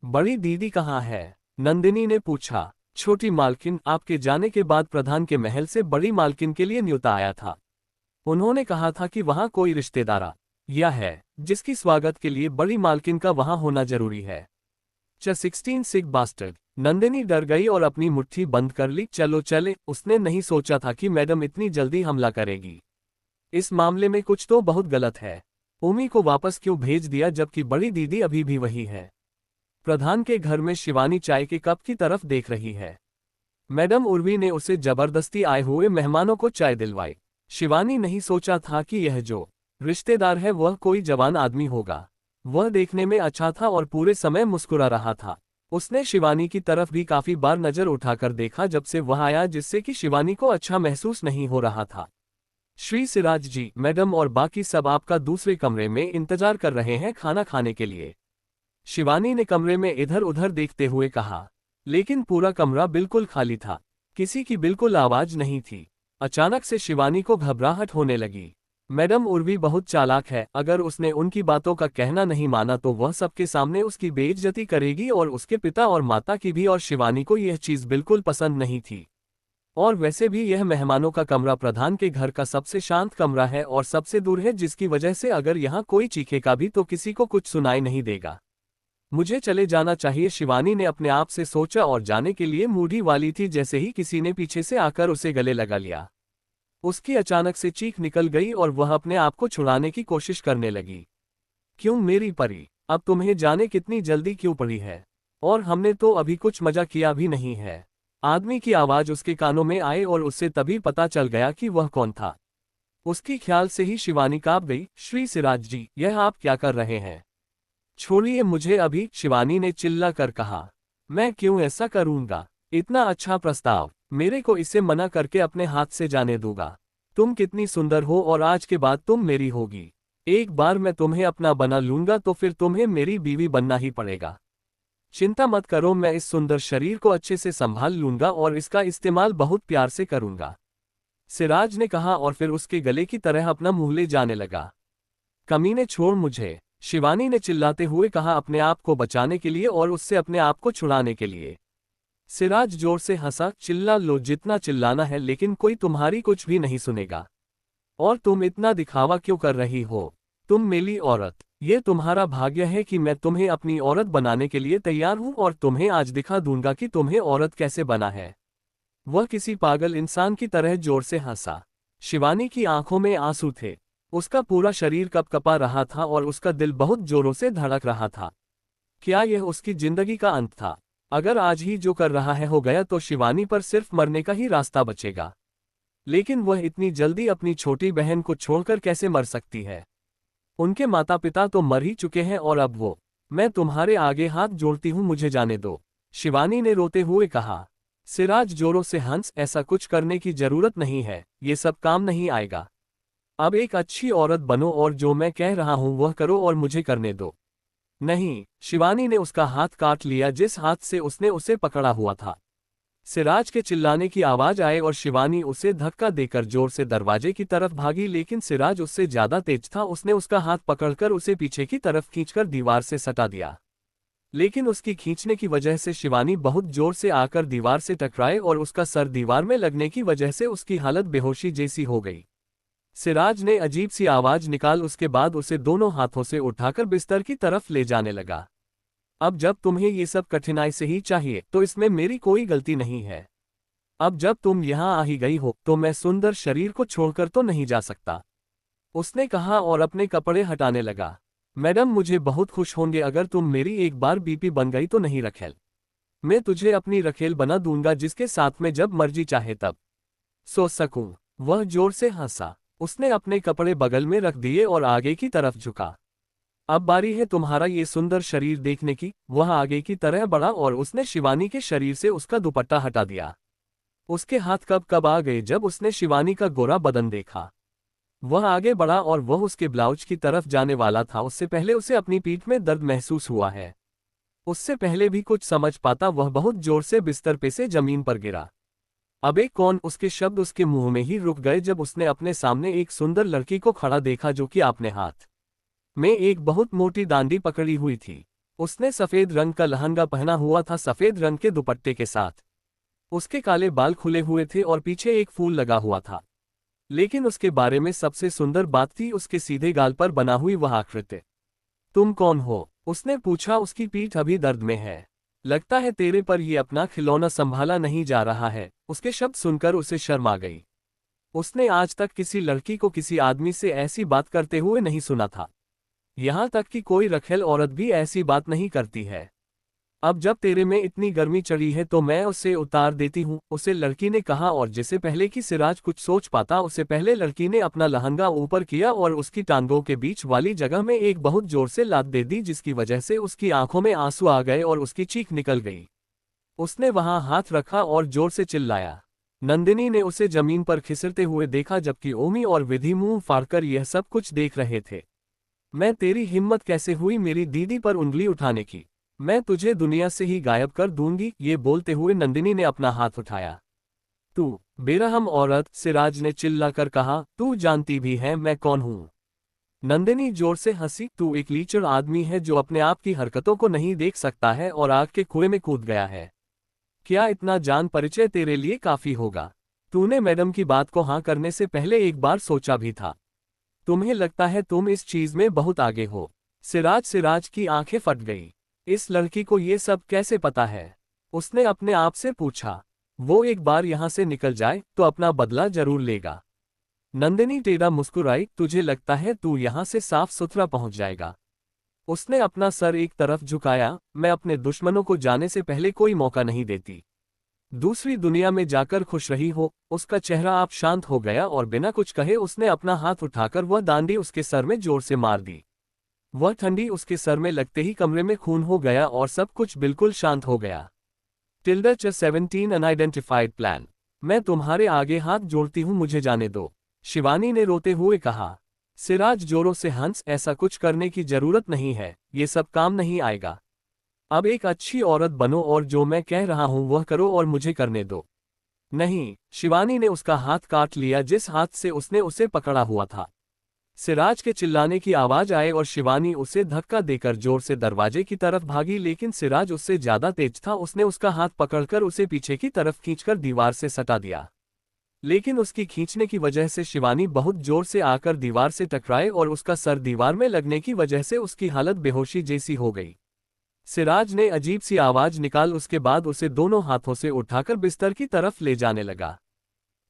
बड़ी दीदी कहाँ है? नंदिनी ने पूछा। छोटी मालकिन, आपके जाने के बाद प्रधान के महल से बड़ी मालकिन के लिए न्योता आया था। उन्होंने कहा था कि वहां कोई रिश्तेदार यह है जिसकी स्वागत के लिए बड़ी मालकिन का वहां होना जरूरी है। 16 सिक बास्टर्ड। नंदिनी डर गई और अपनी मुट्ठी बंद कर ली। चलो चले। उसने नहीं सोचा था कि मैडम इतनी जल्दी हमला करेगी। इस मामले में कुछ तो बहुत गलत है। ओमी को वापस क्यों भेज दिया जबकि बड़ी दीदी अभी भी वही है? प्रधान के घर में शिवानी चाय के कप की तरफ देख रही है। मैडम उर्वी ने उसे जबरदस्ती आए हुए मेहमानों को चाय दिलवाई। शिवानी नहीं सोचा था कि यह जो रिश्तेदार है वह कोई जवान आदमी होगा। वह देखने में अच्छा था और पूरे समय मुस्कुरा रहा था। उसने शिवानी की तरफ भी काफी बार नजर उठाकर देखा जब से वह आया, जिससे कि शिवानी को अच्छा महसूस नहीं हो रहा था। श्री सिराज जी, मैडम और बाकी सब आपका दूसरे कमरे में इंतजार कर रहे हैं खाना खाने के लिए। शिवानी ने कमरे में इधर उधर देखते हुए कहा। लेकिन पूरा कमरा बिल्कुल खाली था। किसी की बिल्कुल आवाज नहीं थी। अचानक से शिवानी को घबराहट होने लगी। मैडम उर्वी बहुत चालाक है, अगर उसने उनकी बातों का कहना नहीं माना तो वह सबके सामने उसकी बेइज्जती करेगी, और उसके पिता और माता की भी। और शिवानी को यह चीज बिल्कुल पसंद नहीं थी। और वैसे भी यह मेहमानों का कमरा प्रधान के घर का सबसे शांत कमरा है और सबसे दूर है, जिसकी वजह से अगर यहाँ कोई चीखेगा भी तो किसी को कुछ सुनाई नहीं देगा। मुझे चले जाना चाहिए, शिवानी ने अपने आप से सोचा और जाने के लिए मूढ़ी वाली थी, जैसे ही किसी ने पीछे से आकर उसे गले लगा लिया। उसकी अचानक से चीख निकल गई और वह अपने आप को छुड़ाने की कोशिश करने लगी। क्यों मेरी परी, अब तुम्हें जाने कितनी जल्दी क्यों पड़ी है? और हमने तो अभी कुछ मजा किया भी नहीं है। आदमी की आवाज उसके कानों में आए और उससे तभी पता चल गया कि वह कौन था। उसकी ख्याल से ही शिवानी कांप गई। श्री सिराज जी, यह आप क्या कर रहे हैं? छोड़िए मुझे अभी, शिवानी ने चिल्ला कर कहा। मैं क्यों ऐसा करूंगा? इतना अच्छा प्रस्ताव, मेरे को इसे मना करके अपने हाथ से जाने दूंगा? तुम कितनी सुंदर हो और आज के बाद तुम मेरी होगी। एक बार मैं तुम्हें अपना बना लूंगा तो फिर तुम्हें मेरी बीवी बनना ही पड़ेगा। चिंता मत करो, मैं इस सुंदर शरीर को अच्छे से संभाल लूंगा और इसका इस्तेमाल बहुत प्यार से करूंगा, सिराज ने कहा और फिर उसके गले की तरह अपना मुंह ले जाने लगा। कमीने, छोड़ मुझे, शिवानी ने चिल्लाते हुए कहा, अपने आप को बचाने के लिए और उससे अपने आप को छुड़ाने के लिए। सिराज जोर से हंसा। चिल्ला लो जितना चिल्लाना है, लेकिन कोई तुम्हारी कुछ भी नहीं सुनेगा। और तुम इतना दिखावा क्यों कर रही हो? तुम मेरी औरत, ये तुम्हारा भाग्य है कि मैं तुम्हें अपनी औरत बनाने के लिए तैयार हूं और तुम्हें आज दिखा दूंगा कि तुम्हें औरत कैसे बना है। वह किसी पागल इंसान की तरह जोर से हंसा। शिवानी की आंखों में आंसू थे। उसका पूरा शरीर कपकपा रहा था और उसका दिल बहुत जोरों से धड़क रहा था। क्या यह उसकी जिंदगी का अंत था? अगर आज ही जो कर रहा है हो गया तो शिवानी पर सिर्फ मरने का ही रास्ता बचेगा। लेकिन वह इतनी जल्दी अपनी छोटी बहन को छोड़कर कैसे मर सकती है? उनके माता पिता तो मर ही चुके हैं और अब वो। मैं तुम्हारे आगे हाथ जोड़ती हूँ, मुझे जाने दो। शिवानी ने रोते हुए कहा। सिराज जोरों से हंस, ऐसा कुछ करने की जरूरत नहीं है, ये सब काम नहीं आएगा। अब एक अच्छी औरत बनो और जो मैं कह रहा हूं वह करो और मुझे करने दो। नहीं, शिवानी ने उसका हाथ काट लिया जिस हाथ से उसने उसे पकड़ा हुआ था। सिराज के चिल्लाने की आवाज आए और शिवानी उसे धक्का देकर जोर से दरवाजे की तरफ भागी, लेकिन सिराज उससे ज्यादा तेज था। उसने उसका हाथ पकड़कर उसे पीछे की तरफ खींचकर दीवार से सटा दिया। लेकिन उसकी खींचने की वजह से शिवानी बहुत जोर से आकर दीवार से टकराए और उसका सर दीवार में लगने की वजह से उसकी हालत बेहोशी जैसी हो गई। सिराज ने अजीब सी आवाज निकाल उसके बाद उसे दोनों हाथों से उठाकर बिस्तर की तरफ ले जाने लगा। अब जब तुम्हें ये सब कठिनाई से ही चाहिए तो इसमें मेरी कोई गलती नहीं है। अब जब तुम यहाँ आ ही गई हो तो मैं सुंदर शरीर को छोड़कर तो नहीं जा सकता, उसने कहा और अपने कपड़े हटाने लगा। मैडम, मुझे बहुत खुश होंगे अगर तुम मेरी एक बार बीपी बन गई तो नहीं रखेल। मैं तुझे अपनी रखेल बना दूंगा जिसके साथ में जब मर्जी चाहे तब सो सकूं। वह जोर से हंसा। उसने अपने कपड़े बगल में रख दिए और आगे की तरफ झुका। अब बारी है तुम्हारा ये सुंदर शरीर देखने की। वह आगे की तरह बढ़ा और उसने शिवानी के शरीर से उसका दुपट्टा हटा दिया। उसके हाथ कब कब आ गए जब उसने शिवानी का गोरा बदन देखा। वह आगे बढ़ा और वह उसके ब्लाउज की तरफ जाने वाला था। उससे पहले उसे अपनी पीठ में दर्द महसूस हुआ है। उससे पहले भी कुछ समझ पाता वह बहुत जोर से बिस्तर पे से जमीन पर गिरा। अबे कौन, उसके शब्द उसके मुंह में ही रुक गए जब उसने अपने सामने एक सुंदर लड़की को खड़ा देखा जो कि अपने हाथ में एक बहुत मोटी डांडी पकड़ी हुई थी। उसने सफेद रंग का लहंगा पहना हुआ था सफेद रंग के दुपट्टे के साथ। उसके काले बाल खुले हुए थे और पीछे एक फूल लगा हुआ था। लेकिन उसके बारे में सबसे सुंदर बात थी उसके सीधे गाल पर बना हुई वह आकृति। तुम कौन हो, उसने पूछा। उसकी पीठ अभी दर्द में है। लगता है तेरे पर ये अपना खिलौना संभाला नहीं जा रहा है। उसके शब्द सुनकर उसे शर्म आ गई। उसने आज तक किसी लड़की को किसी आदमी से ऐसी बात करते हुए नहीं सुना था। यहाँ तक कि कोई रखेल औरत भी ऐसी बात नहीं करती है। अब जब तेरे में इतनी गर्मी चढ़ी है तो मैं उसे उतार देती हूँ, उसे लड़की ने कहा। और जिससे पहले कि सिराज कुछ सोच पाता उससे पहले लड़की ने अपना लहंगा ऊपर किया और उसकी टांगों के बीच वाली जगह में एक बहुत जोर से लात दे दी जिसकी वजह से उसकी आंखों में आंसू आ गए और उसकी चीख निकल गई। उसने वहां हाथ रखा और जोर से चिल्लाया। नंदिनी ने उसे जमीन पर खिसरते हुए देखा जबकि ओमी और विधि मुंह फाड़कर यह सब कुछ देख रहे थे। मैं तेरी हिम्मत कैसे हुई मेरी दीदी पर उंगली उठाने की, मैं तुझे दुनिया से ही गायब कर दूंगी। ये बोलते हुए नंदिनी ने अपना हाथ उठाया। तू बेरहम औरत, सिराज ने चिल्लाकर कहा। तू जानती भी है मैं कौन हूं? नंदिनी जोर से हंसी। तू एक लीचड़ आदमी है जो अपने आप की हरकतों को नहीं देख सकता है और आग के कुएं में कूद गया है। क्या इतना जान परिचय तेरे लिए काफी होगा? तूने मैडम की बात को हाँ करने से पहले एक बार सोचा भी था? तुम्हें लगता है तुम इस चीज में बहुत आगे हो? सिराज की आंखें फट गई। इस लड़की को ये सब कैसे पता है? उसने अपने आप से पूछा। वो एक बार यहां से निकल जाए तो अपना बदला जरूर लेगा। नंदिनी टेढ़ा मुस्कुराई। तुझे लगता है तू यहां से साफ सुथरा पहुंच जाएगा? उसने अपना सर एक तरफ झुकाया। मैं अपने दुश्मनों को जाने से पहले कोई मौका नहीं देती। दूसरी दुनिया में जाकर खुश रही हो। उसका चेहरा आप शांत हो गया और बिना कुछ कहे उसने अपना हाथ उठाकर वह डांडी उसके सर में जोर से मार दी। वह ठंडी उसके सर में लगते ही कमरे में खून हो गया और सब कुछ बिल्कुल शांत हो गया। Tilde 17 unidentified plan. मैं तुम्हारे आगे हाथ जोड़ती हूं, मुझे जाने दो, शिवानी ने रोते हुए कहा। सिराज जोरों से हंस, ऐसा कुछ करने की जरूरत नहीं है, ये सब काम नहीं आएगा। अब एक अच्छी औरत बनो और जो मैं कह रहा हूं वह करो और मुझे करने दो। नहीं, शिवानी ने उसका हाथ काट लिया जिस हाथ से उसने उसे पकड़ा हुआ था। सिराज के चिल्लाने की आवाज आए और शिवानी उसे धक्का देकर जोर से दरवाजे की तरफ भागी, लेकिन सिराज उससे ज्यादा तेज था। उसने उसका हाथ पकड़कर उसे पीछे की तरफ खींचकर दीवार से सटा दिया। लेकिन उसकी खींचने की वजह से शिवानी बहुत जोर से आकर दीवार से टकराए और उसका सर दीवार में लगने की वजह से उसकी हालत बेहोशी जैसी हो गई। सिराज ने अजीब सी आवाज निकाल उसके बाद उसे दोनों हाथों से उठाकर बिस्तर की तरफ ले जाने लगा।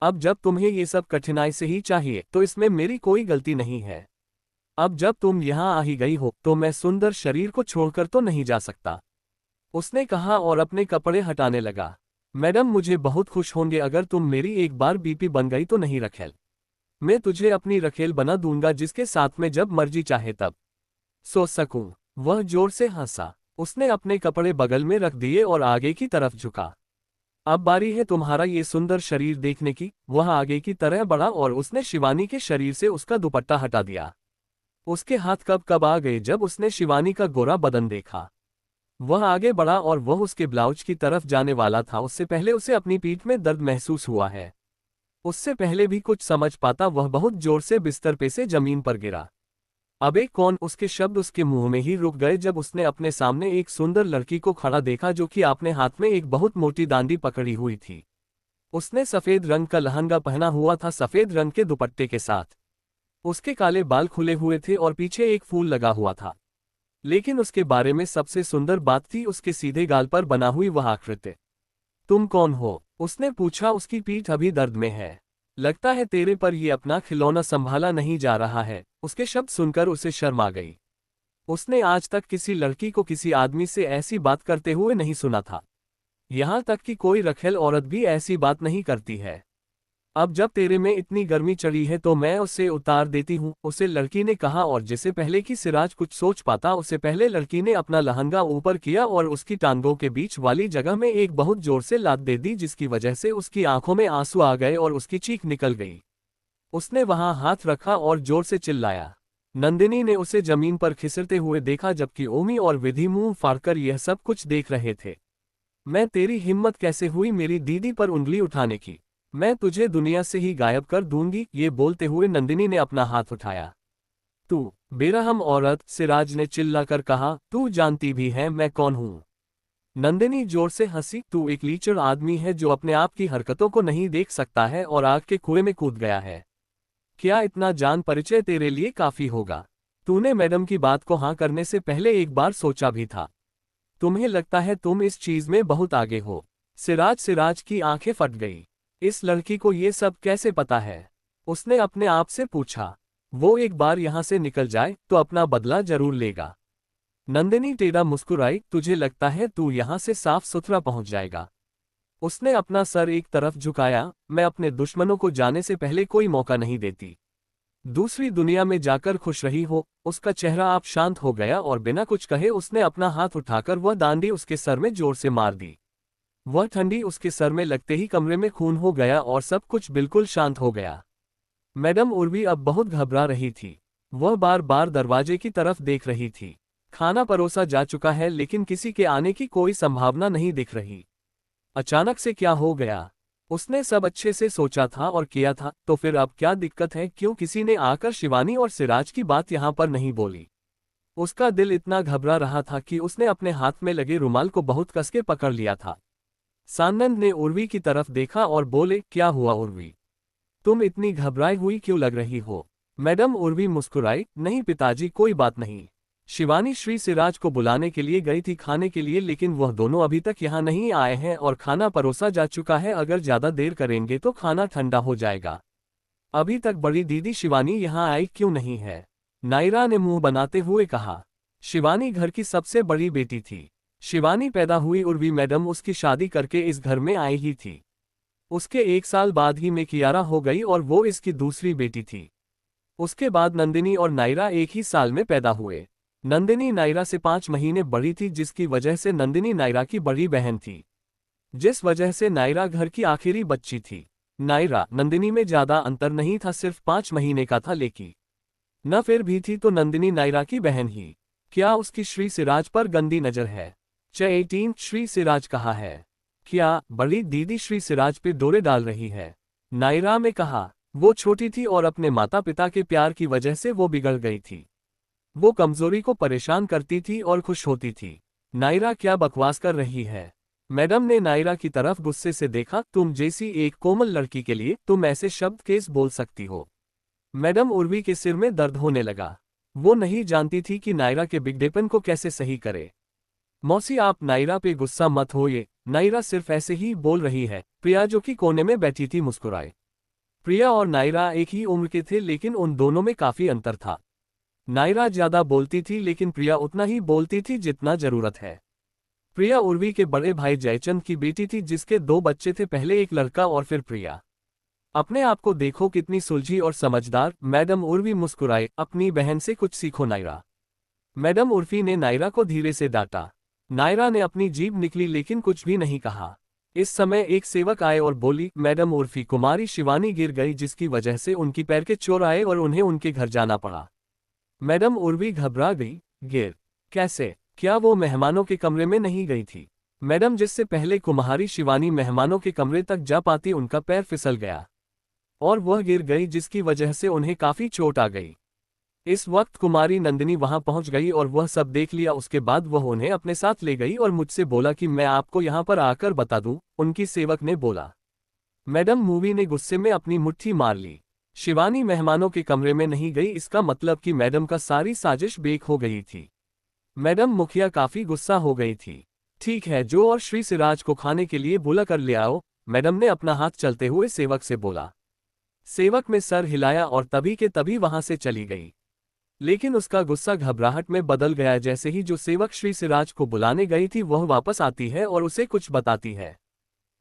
अब जब तुम्हें ये सब कठिनाई से ही चाहिए तो इसमें मेरी कोई गलती नहीं है। अब जब तुम यहाँ आ ही गई हो तो मैं सुंदर शरीर को छोड़कर तो नहीं जा सकता, उसने कहा और अपने कपड़े हटाने लगा। मैडम, मुझे बहुत खुश होंगे अगर तुम मेरी एक बार बीपी बन गई तो नहीं रखेल। मैं तुझे अपनी रखेल बना दूंगा जिसके साथ में जब मर्जी चाहे तब सो सकूं। वह जोर से हंसा। उसने अपने कपड़े बगल में रख दिए और आगे की तरफ झुका। अब बारी है तुम्हारा ये सुंदर शरीर देखने की। वह आगे की तरह बढ़ा और उसने शिवानी के शरीर से उसका दुपट्टा हटा दिया। उसके हाथ कब कब आ गए जब उसने शिवानी का गोरा बदन देखा। वह आगे बढ़ा और वह उसके ब्लाउज की तरफ जाने वाला था, उससे पहले उसे अपनी पीठ में दर्द महसूस हुआ है। उससे पहले भी कुछ समझ पाता वह बहुत जोर से बिस्तर पे से जमीन पर गिरा। अबे कौन, उसके शब्द उसके मुंह में ही रुक गए जब उसने अपने सामने एक सुंदर लड़की को खड़ा देखा जो कि अपने हाथ में एक बहुत मोटी डांडी पकड़ी हुई थी। उसने सफेद रंग का लहंगा पहना हुआ था सफेद रंग के दुपट्टे के साथ। उसके काले बाल खुले हुए थे और पीछे एक फूल लगा हुआ था। लेकिन उसके बारे में सबसे सुंदर बात थी उसके सीधे गाल पर बना हुई वह आकृति। तुम कौन हो? उसने पूछा। उसकी पीठ अभी दर्द में है। लगता है तेरे पर ये अपना खिलौना संभाला नहीं जा रहा है। उसके शब्द सुनकर उसे शर्म आ गई। उसने आज तक किसी लड़की को किसी आदमी से ऐसी बात करते हुए नहीं सुना था। यहाँ तक कि कोई रखेल औरत भी ऐसी बात नहीं करती है। अब जब तेरे में इतनी गर्मी चढ़ी है तो मैं उसे उतार देती हूँ, उसे लड़की ने कहा। और जिसे पहले कि सिराज कुछ सोच पाता उसे पहले लड़की ने अपना लहंगा ऊपर किया और उसकी टांगों के बीच वाली जगह में एक बहुत जोर से लात दे दी जिसकी वजह से उसकी आंखों में आंसू आ गए और उसकी चीख निकल गई। उसने वहां हाथ रखा और जोर से चिल्लाया। नंदिनी ने उसे जमीन पर खिसरते हुए देखा जबकि ओमी और विधि मुंह फाड़कर यह सब कुछ देख रहे थे। मैं तेरी हिम्मत कैसे हुई मेरी दीदी पर उंगली उठाने की? मैं तुझे दुनिया से ही गायब कर दूंगी। ये बोलते हुए नंदिनी ने अपना हाथ उठाया। तू बेरहम औरत, सिराज ने चिल्लाकर कहा। तू जानती भी है मैं कौन हूं? नंदिनी जोर से हंसी। तू एक लीचड़ आदमी है जो अपने आप की हरकतों को नहीं देख सकता है और आग के कुएं में कूद गया है। क्या इतना जान परिचय तेरे लिए काफी होगा? तूने मैडम की बात को हाँ करने से पहले एक बार सोचा भी था? तुम्हें लगता है तुम इस चीज में बहुत आगे हो? सिराज की आंखें फट गई। इस लड़की को ये सब कैसे पता है? उसने अपने आप से पूछा। वो एक बार यहां से निकल जाए तो अपना बदला जरूर लेगा। नंदिनी टेढ़ा मुस्कुराई। तुझे लगता है तू यहां से साफ सुथरा पहुंच जाएगा? उसने अपना सर एक तरफ झुकाया। मैं अपने दुश्मनों को जाने से पहले कोई मौका नहीं देती। दूसरी दुनिया में जाकर खुश रही हो। उसका चेहरा आप शांत हो गया और बिना कुछ कहे उसने अपना हाथ उठाकर वह डांडी उसके सर में जोर से मार दी। वह ठंडी उसके सर में लगते ही कमरे में खून हो गया और सब कुछ बिल्कुल शांत हो गया। मैडम उर्वी अब बहुत घबरा रही थी। वह बार बार दरवाजे की तरफ देख रही थी। खाना परोसा जा चुका है लेकिन किसी के आने की कोई संभावना नहीं दिख रही। अचानक से क्या हो गया? उसने सब अच्छे से सोचा था और किया था, तो फिर अब क्या दिक्कत है? क्यों किसी ने आकर शिवानी और सिराज की बात यहाँ पर नहीं बोली? उसका दिल इतना घबरा रहा था कि उसने अपने हाथ में लगे रुमाल को बहुत कस के पकड़ लिया था। सानंद ने उर्वी की तरफ देखा और बोले, क्या हुआ उर्वी? तुम इतनी घबराई हुई क्यों लग रही हो? मैडम उर्वी मुस्कुराई। नहीं पिताजी, कोई बात नहीं। शिवानी श्री सिराज को बुलाने के लिए गई थी खाने के लिए, लेकिन वह दोनों अभी तक यहाँ नहीं आए हैं और खाना परोसा जा चुका है। अगर ज्यादा देर करेंगे तो खाना ठंडा हो जाएगा। अभी तक बड़ी दीदी शिवानी यहाँ आई क्यों नहीं है? नायरा ने मुंह बनाते हुए कहा। शिवानी घर की सबसे बड़ी बेटी थी। शिवानी पैदा हुई उर्वी मैडम उसकी शादी करके इस घर में आई ही थी। उसके 1 साल बाद ही में कियारा हो गई और वो इसकी दूसरी बेटी थी। उसके बाद नंदिनी और नायरा एक ही साल में पैदा हुए। नंदिनी नायरा से 5 महीने बड़ी थी जिसकी वजह से नंदिनी नायरा की बड़ी बहन थी, जिस वजह से नायरा घर की आखिरी बच्ची थी। नायरा नंदिनी में ज्यादा अंतर नहीं था, सिर्फ 5 महीने का था, लेकिन न फिर भी थी तो नंदिनी नायरा की बहन ही। क्या उसकी श्री सिराज पर गंदी नजर है? 18 श्री सिराज कहा है। क्या बड़ी दीदी श्री सिराज पे डोरे डाल रही है? नायरा में कहा। वो छोटी थी और अपने माता पिता के प्यार की वजह से वो बिगड़ गई थी। वो कमजोरी को परेशान करती थी और खुश होती थी। नायरा क्या बकवास कर रही है? मैडम ने नायरा की तरफ गुस्से से देखा। तुम जैसी एक कोमल लड़की के लिए तुम ऐसे शब्द केस बोल सकती हो? मैडम उर्वी के सिर में दर्द होने लगा। वो नहीं जानती थी कि नायरा के बिगड़ेपन को कैसे सही करे। मौसी आप नायरा पे गुस्सा मत होइए, नायरा सिर्फ ऐसे ही बोल रही है। प्रिया जो कि कोने में बैठी थी मुस्कुराए। प्रिया और नायरा एक ही उम्र के थे लेकिन उन दोनों में काफी अंतर था। नायरा ज्यादा बोलती थी लेकिन प्रिया उतना ही बोलती थी जितना जरूरत है। प्रिया उर्वी के बड़े भाई जयचंद की बेटी थी जिसके 2 बच्चे थे, पहले एक लड़का और फिर प्रिया। अपने आप को देखो कितनी सुलझी और समझदार। मैडम उर्वी मुस्कुराए। अपनी बहन से कुछ सीखो नायरा। मैडम उर्फी ने नायरा को धीरे से डांटा। नायरा ने अपनी जीभ निकली लेकिन कुछ भी नहीं कहा। इस समय एक सेवक आए और बोली, मैडम उर्फी कुमारी शिवानी गिर गई जिसकी वजह से उनकी पैर के चोर आए और उन्हें उनके घर जाना पड़ा। मैडम उर्वी घबरा गई। गिर? कैसे? क्या वो मेहमानों के कमरे में नहीं गई थी? मैडम, जिससे पहले कुम्हारी शिवानी मेहमानों के कमरे तक जा पाती उनका पैर फिसल गया और वह गिर गई जिसकी वजह से उन्हें काफी चोट आ गई। इस वक्त कुमारी नंदिनी वहां पहुंच गई और वह सब देख लिया। उसके बाद वह उन्हें अपने साथ ले गई और मुझसे बोला कि मैं आपको यहां पर आकर बता दूं। उनकी सेवक ने बोला। मैडम मूवी ने गुस्से में अपनी मुट्ठी मार ली। शिवानी मेहमानों के कमरे में नहीं गई, इसका मतलब कि मैडम का सारी साजिश बेक हो गई थी। मैडम मुखिया काफी गुस्सा हो गई थी। ठीक है, जो और श्री सिराज को खाने के लिए बुला कर ले आओ, मैडम ने अपना हाथ चलते हुए सेवक से बोला। सेवक में सर हिलाया और तभी के तभी वहां से चली गई। लेकिन उसका गुस्सा घबराहट में बदल गया जैसे ही जो सेवक श्री सिराज को बुलाने गई थी वह वापस आती है और उसे कुछ बताती है।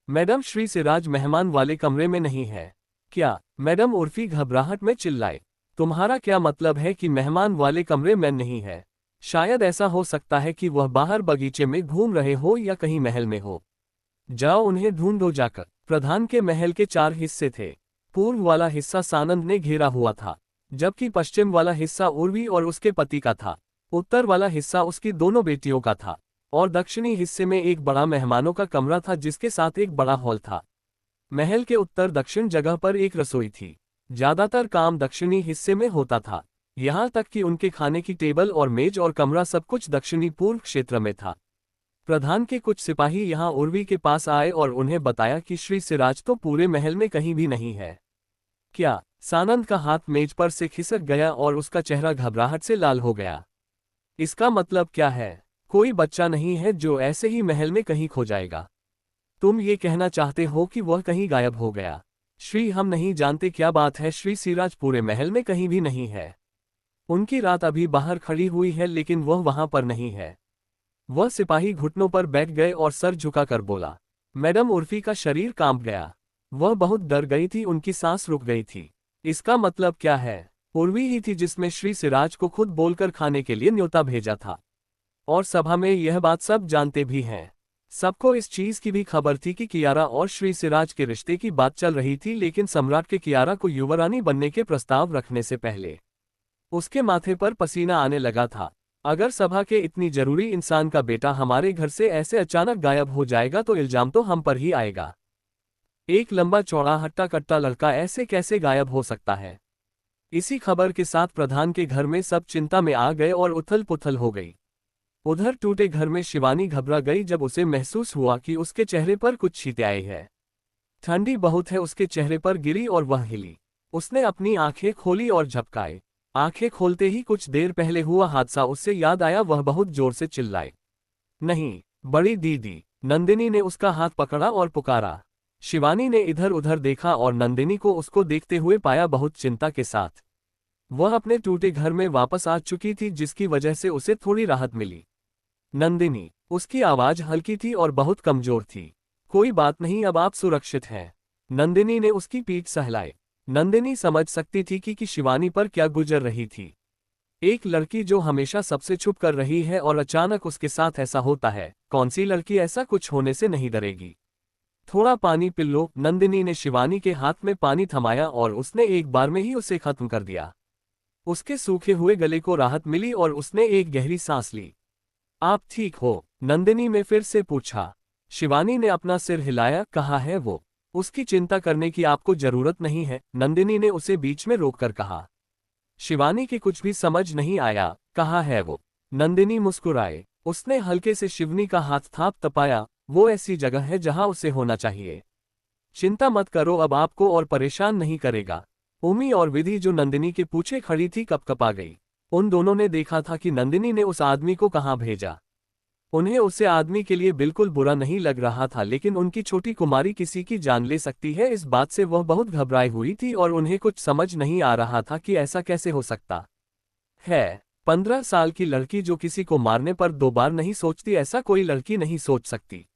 मैडम, श्री सिराज मेहमान वाले कमरे में नहीं है। क्या? मैडम उर्फी घबराहट में चिल्लाए। तुम्हारा क्या मतलब है कि मेहमान वाले कमरे में नहीं है? शायद ऐसा हो सकता है कि वह बाहर बगीचे में घूम रहे हो या कहीं महल में हो। जाओ उन्हें ढूंढो जाकर। प्रधान के महल के 4 हिस्से थे। पूर्व वाला हिस्सा सानंद ने घेरा हुआ था, जबकि पश्चिम वाला हिस्सा उर्वी और उसके पति का था। उत्तर वाला हिस्सा उसकी दोनों बेटियों का था और दक्षिणी हिस्से में एक बड़ा मेहमानों का कमरा था जिसके साथ एक बड़ा हॉल था। महल के उत्तर दक्षिण जगह पर एक रसोई थी। ज्यादातर काम दक्षिणी हिस्से में होता था, यहाँ तक कि उनके खाने की टेबल और मेज और कमरा सब कुछ दक्षिणी पूर्व क्षेत्र में था। प्रधान के कुछ सिपाही यहाँ उर्वी के पास आए और उन्हें बताया कि श्री सिराज तो पूरे महल में कहीं भी नहीं है। क्या? सानंद का हाथ मेज पर से खिसक गया और उसका चेहरा घबराहट से लाल हो गया। इसका मतलब क्या है? कोई बच्चा नहीं है जो ऐसे ही महल में कहीं खो जाएगा। तुम ये कहना चाहते हो कि वह कहीं गायब हो गया? श्री, हम नहीं जानते क्या बात है। श्री सिराज पूरे महल में कहीं भी नहीं है। उनकी रात अभी बाहर खड़ी हुई है लेकिन वह वहां पर नहीं है। वह सिपाही घुटनों पर बैठ गए और सर झुकाकर बोला। मैडम उर्फी का शरीर कांप गया। वह बहुत डर गई थी, उनकी सांस रुक गई थी। इसका मतलब क्या है? उर्वी ही थी जिसमें श्री सिराज को खुद बोलकर खाने के लिए न्योता भेजा था और सभा में यह बात सब जानते भी हैं। सबको इस चीज की भी खबर थी कि कियारा और श्री सिराज के रिश्ते की बात चल रही थी, लेकिन सम्राट के कियारा को युवरानी बनने के प्रस्ताव रखने से पहले उसके माथे पर पसीना आने लगा था। अगर सभा के इतनी जरूरी इंसान का बेटा हमारे घर से ऐसे अचानक गायब हो जाएगा तो इल्जाम तो हम पर ही आएगा। एक लंबा चौड़ा हट्टा कट्टा लड़का ऐसे कैसे गायब हो सकता है? इसी खबर के साथ प्रधान के घर में सब चिंता में आ गए और उथल पुथल हो गई। उधर टूटे घर में शिवानी घबरा गई जब उसे महसूस हुआ कि उसके चेहरे पर कुछ छींटे आई है। ठंडी बहुत है उसके चेहरे पर गिरी और वह हिली। उसने अपनी आंखें खोली और झपकाए। आंखें खोलते ही कुछ देर पहले हुआ हादसा उससे याद आया। वह बहुत जोर से चिल्लाई, नहीं, बड़ी दीदी। नंदिनी ने उसका हाथ पकड़ा और पुकारा। शिवानी ने इधर उधर देखा और नंदिनी को उसको देखते हुए पाया बहुत चिंता के साथ। वह अपने टूटे घर में वापस आ चुकी थी जिसकी वजह से उसे थोड़ी राहत मिली। नंदिनी, उसकी आवाज हल्की थी और बहुत कमजोर थी। कोई बात नहीं, अब आप सुरक्षित हैं। नंदिनी ने उसकी पीठ सहलाई। नंदिनी समझ सकती थी कि शिवानी पर क्या गुजर रही थी। एक लड़की जो हमेशा सबसे छुप कर रही है और अचानक उसके साथ ऐसा होता है। कौन सी लड़की ऐसा कुछ होने से नहीं डरेगी? थोड़ा पानी पी लो। नंदिनी ने शिवानी के हाथ में पानी थमाया और उसने एक बार में ही उसे खत्म कर दिया। उसके सूखे हुए गले को राहत मिली और उसने एक गहरी सांस ली। आप ठीक हो? नंदिनी ने फिर से पूछा। शिवानी ने अपना सिर हिलाया। कहाँ है वो? उसकी चिंता करने की आपको जरूरत नहीं है, नंदिनी ने उसे बीच में रोककर कहा। शिवानी के कुछ भी समझ नहीं आया। कहाँ है वो? नंदिनी मुस्कुराए। उसने हल्के से शिवानी का हाथ थाप तपाया। वो ऐसी जगह है जहां उसे होना चाहिए। चिंता मत करो, अब आपको और परेशान नहीं करेगा। उमी और विधि जो नंदिनी के पीछे खड़ी थी कपकपा गई। उन दोनों ने देखा था कि नंदिनी ने उस आदमी को कहाँ भेजा। उन्हें उसे आदमी के लिए बिल्कुल बुरा नहीं लग रहा था, लेकिन उनकी छोटी कुमारी किसी की जान ले सकती है, इस बात से वह बहुत घबराई हुई थी और उन्हें कुछ समझ नहीं आ रहा था कि ऐसा कैसे हो सकता है। 15 साल की लड़की जो किसी को मारने पर 2 बार नहीं सोचती, ऐसा कोई लड़की नहीं सोच सकती।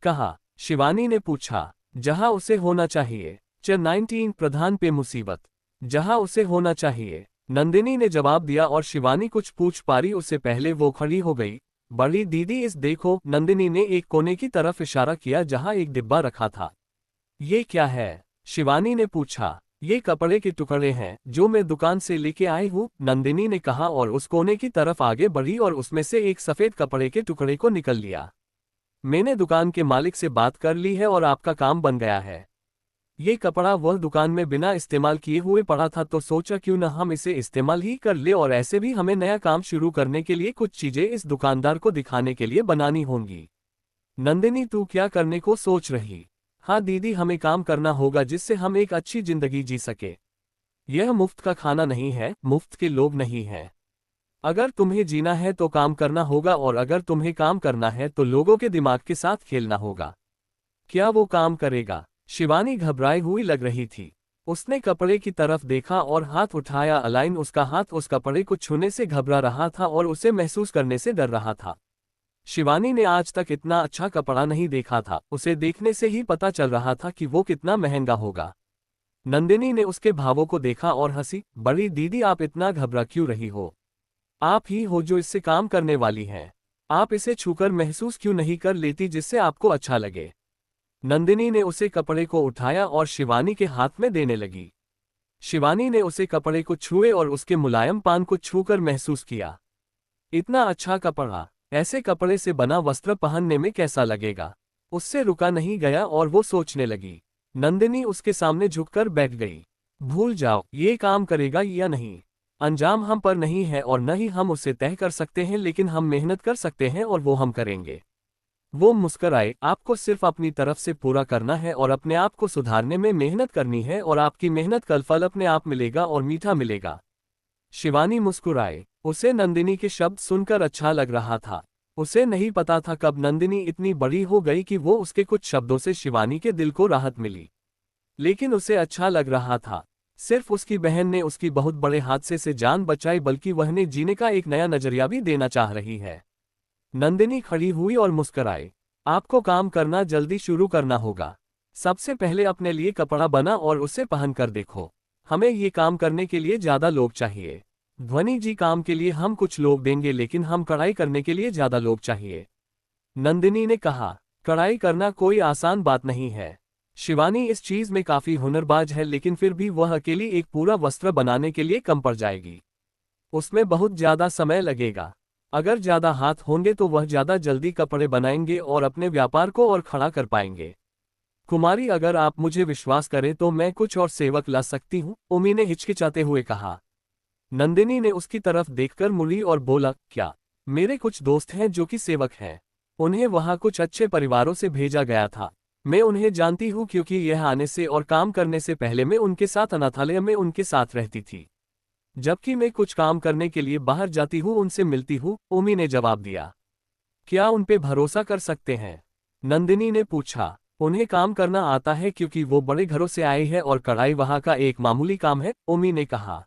कहा? शिवानी ने पूछा। जहां उसे होना चाहिए। चैप्टर 19 प्रधान पे मुसीबत। जहां उसे होना चाहिए, नंदिनी ने जवाब दिया और शिवानी कुछ पूछ पारी उससे पहले वो खड़ी हो गई। बड़ी दीदी इस देखो, नंदिनी ने एक कोने की तरफ इशारा किया जहां एक डिब्बा रखा था। ये क्या है? शिवानी ने पूछा। ये कपड़े के टुकड़े हैं जो मैं दुकान से लेके आई हूँ, नंदिनी ने कहा और उस कोने की तरफ आगे बढ़ी और उसमें से एक सफेद कपड़े के टुकड़े को निकल लिया। मैंने दुकान के मालिक से बात कर ली है और आपका काम बन गया है। ये कपड़ा वह दुकान में बिना इस्तेमाल किए हुए पड़ा था तो सोचा क्यों न हम इसे इस्तेमाल ही कर ले, और ऐसे भी हमें नया काम शुरू करने के लिए कुछ चीजें इस दुकानदार को दिखाने के लिए बनानी होंगी। नंदिनी तू क्या करने को सोच रही? हाँ दीदी, हमें काम करना होगा जिससे हम एक अच्छी जिंदगी जी सके। यह मुफ्त का खाना नहीं है, मुफ्त के लोग नहीं हैं। अगर तुम्हें जीना है तो काम करना होगा, और अगर तुम्हें काम करना है तो लोगों के दिमाग के साथ खेलना होगा। क्या वो काम करेगा? शिवानी घबराई हुई लग रही थी। उसने कपड़े की तरफ देखा और हाथ उठाया। अलाइन उसका हाथ उस कपड़े को छूने से घबरा रहा था और उसे महसूस करने से डर रहा था। शिवानी ने आज तक इतना अच्छा कपड़ा नहीं देखा था, उसे देखने से ही पता चल रहा था कि वो कितना महंगा होगा। नंदिनी ने उसके भावों को देखा और हंसी। बड़ी दीदी, आप इतना घबरा क्यों रही हो? आप ही हो जो इससे काम करने वाली हैं। आप इसे छूकर महसूस क्यों नहीं कर लेती जिससे आपको अच्छा लगे? नंदिनी ने उसे कपड़े को उठाया और शिवानी के हाथ में देने लगी। शिवानी ने उसे कपड़े को छुए और उसके मुलायम पान को छूकर महसूस किया। इतना अच्छा कपड़ा, ऐसे कपड़े से बना वस्त्र पहनने में कैसा लगेगा? उससे रुका नहीं गया और वो सोचने लगी। नंदिनी उसके सामने झुककर बैठ गई। भूल जाओ, ये काम करेगा या नहीं, अंजाम हम पर नहीं है और न ही हम उसे तय कर सकते हैं, लेकिन हम मेहनत कर सकते हैं और वो हम करेंगे। वो मुस्कराए। आपको सिर्फ अपनी तरफ से पूरा करना है और अपने आप को सुधारने में मेहनत करनी है, और आपकी मेहनत कल फल अपने आप मिलेगा और मीठा मिलेगा। शिवानी मुस्कुराए। उसे नंदिनी के शब्द सुनकर अच्छा लग रहा था। उसे नहीं पता था कब नंदिनी इतनी बड़ी हो गई कि वो उसके कुछ शब्दों से शिवानी के दिल को राहत मिली। लेकिन उसे अच्छा लग रहा था। सिर्फ उसकी बहन ने उसकी बहुत बड़े हादसे से जान बचाई, बल्कि वह ने जीने का एक नया नजरिया भी देना चाह रही है। नंदिनी खड़ी हुई और मुस्कुराई। आपको काम करना जल्दी शुरू करना होगा। सबसे पहले अपने लिए कपड़ा बना और उसे पहनकर देखो। हमें ये काम करने के लिए ज्यादा लोग चाहिए। ध्वनि जी, काम के लिए हम कुछ लोग देंगे, लेकिन हम कढ़ाई करने के लिए ज्यादा लोग चाहिए। नंदिनी ने कहा। कढ़ाई करना कोई आसान बात नहीं है। शिवानी इस चीज में काफी हुनरबाज है, लेकिन फिर भी वह अकेली एक पूरा वस्त्र बनाने के लिए कम पड़ जाएगी। उसमें बहुत ज्यादा समय लगेगा। अगर ज्यादा हाथ होंगे तो वह ज्यादा जल्दी कपड़े बनाएंगे और अपने व्यापार को और खड़ा कर पाएंगे। कुमारी, अगर आप मुझे विश्वास करें तो मैं कुछ और सेवक ला सकती हूँ, उमी ने हिचकिचाते हुए कहा। नंदिनी ने उसकी तरफ देखकर मुड़ी और बोला, क्या? मेरे कुछ दोस्त हैं जो कि सेवक हैं। उन्हें वहां कुछ अच्छे परिवारों से भेजा गया था। मैं उन्हें जानती हूँ क्योंकि यह आने से और काम करने से पहले मैं उनके साथ अनाथालय में उनके साथ रहती थी। जबकि मैं कुछ काम करने के लिए बाहर जाती हूँ, उनसे मिलती हूँ, उमी ने जवाब दिया। क्या उन पे भरोसा कर सकते हैं? नंदिनी ने पूछा। उन्हें काम करना आता है क्योंकि वो बड़े घरों से आई है और कढ़ाई वहां का एक मामूली काम है, उमी ने कहा।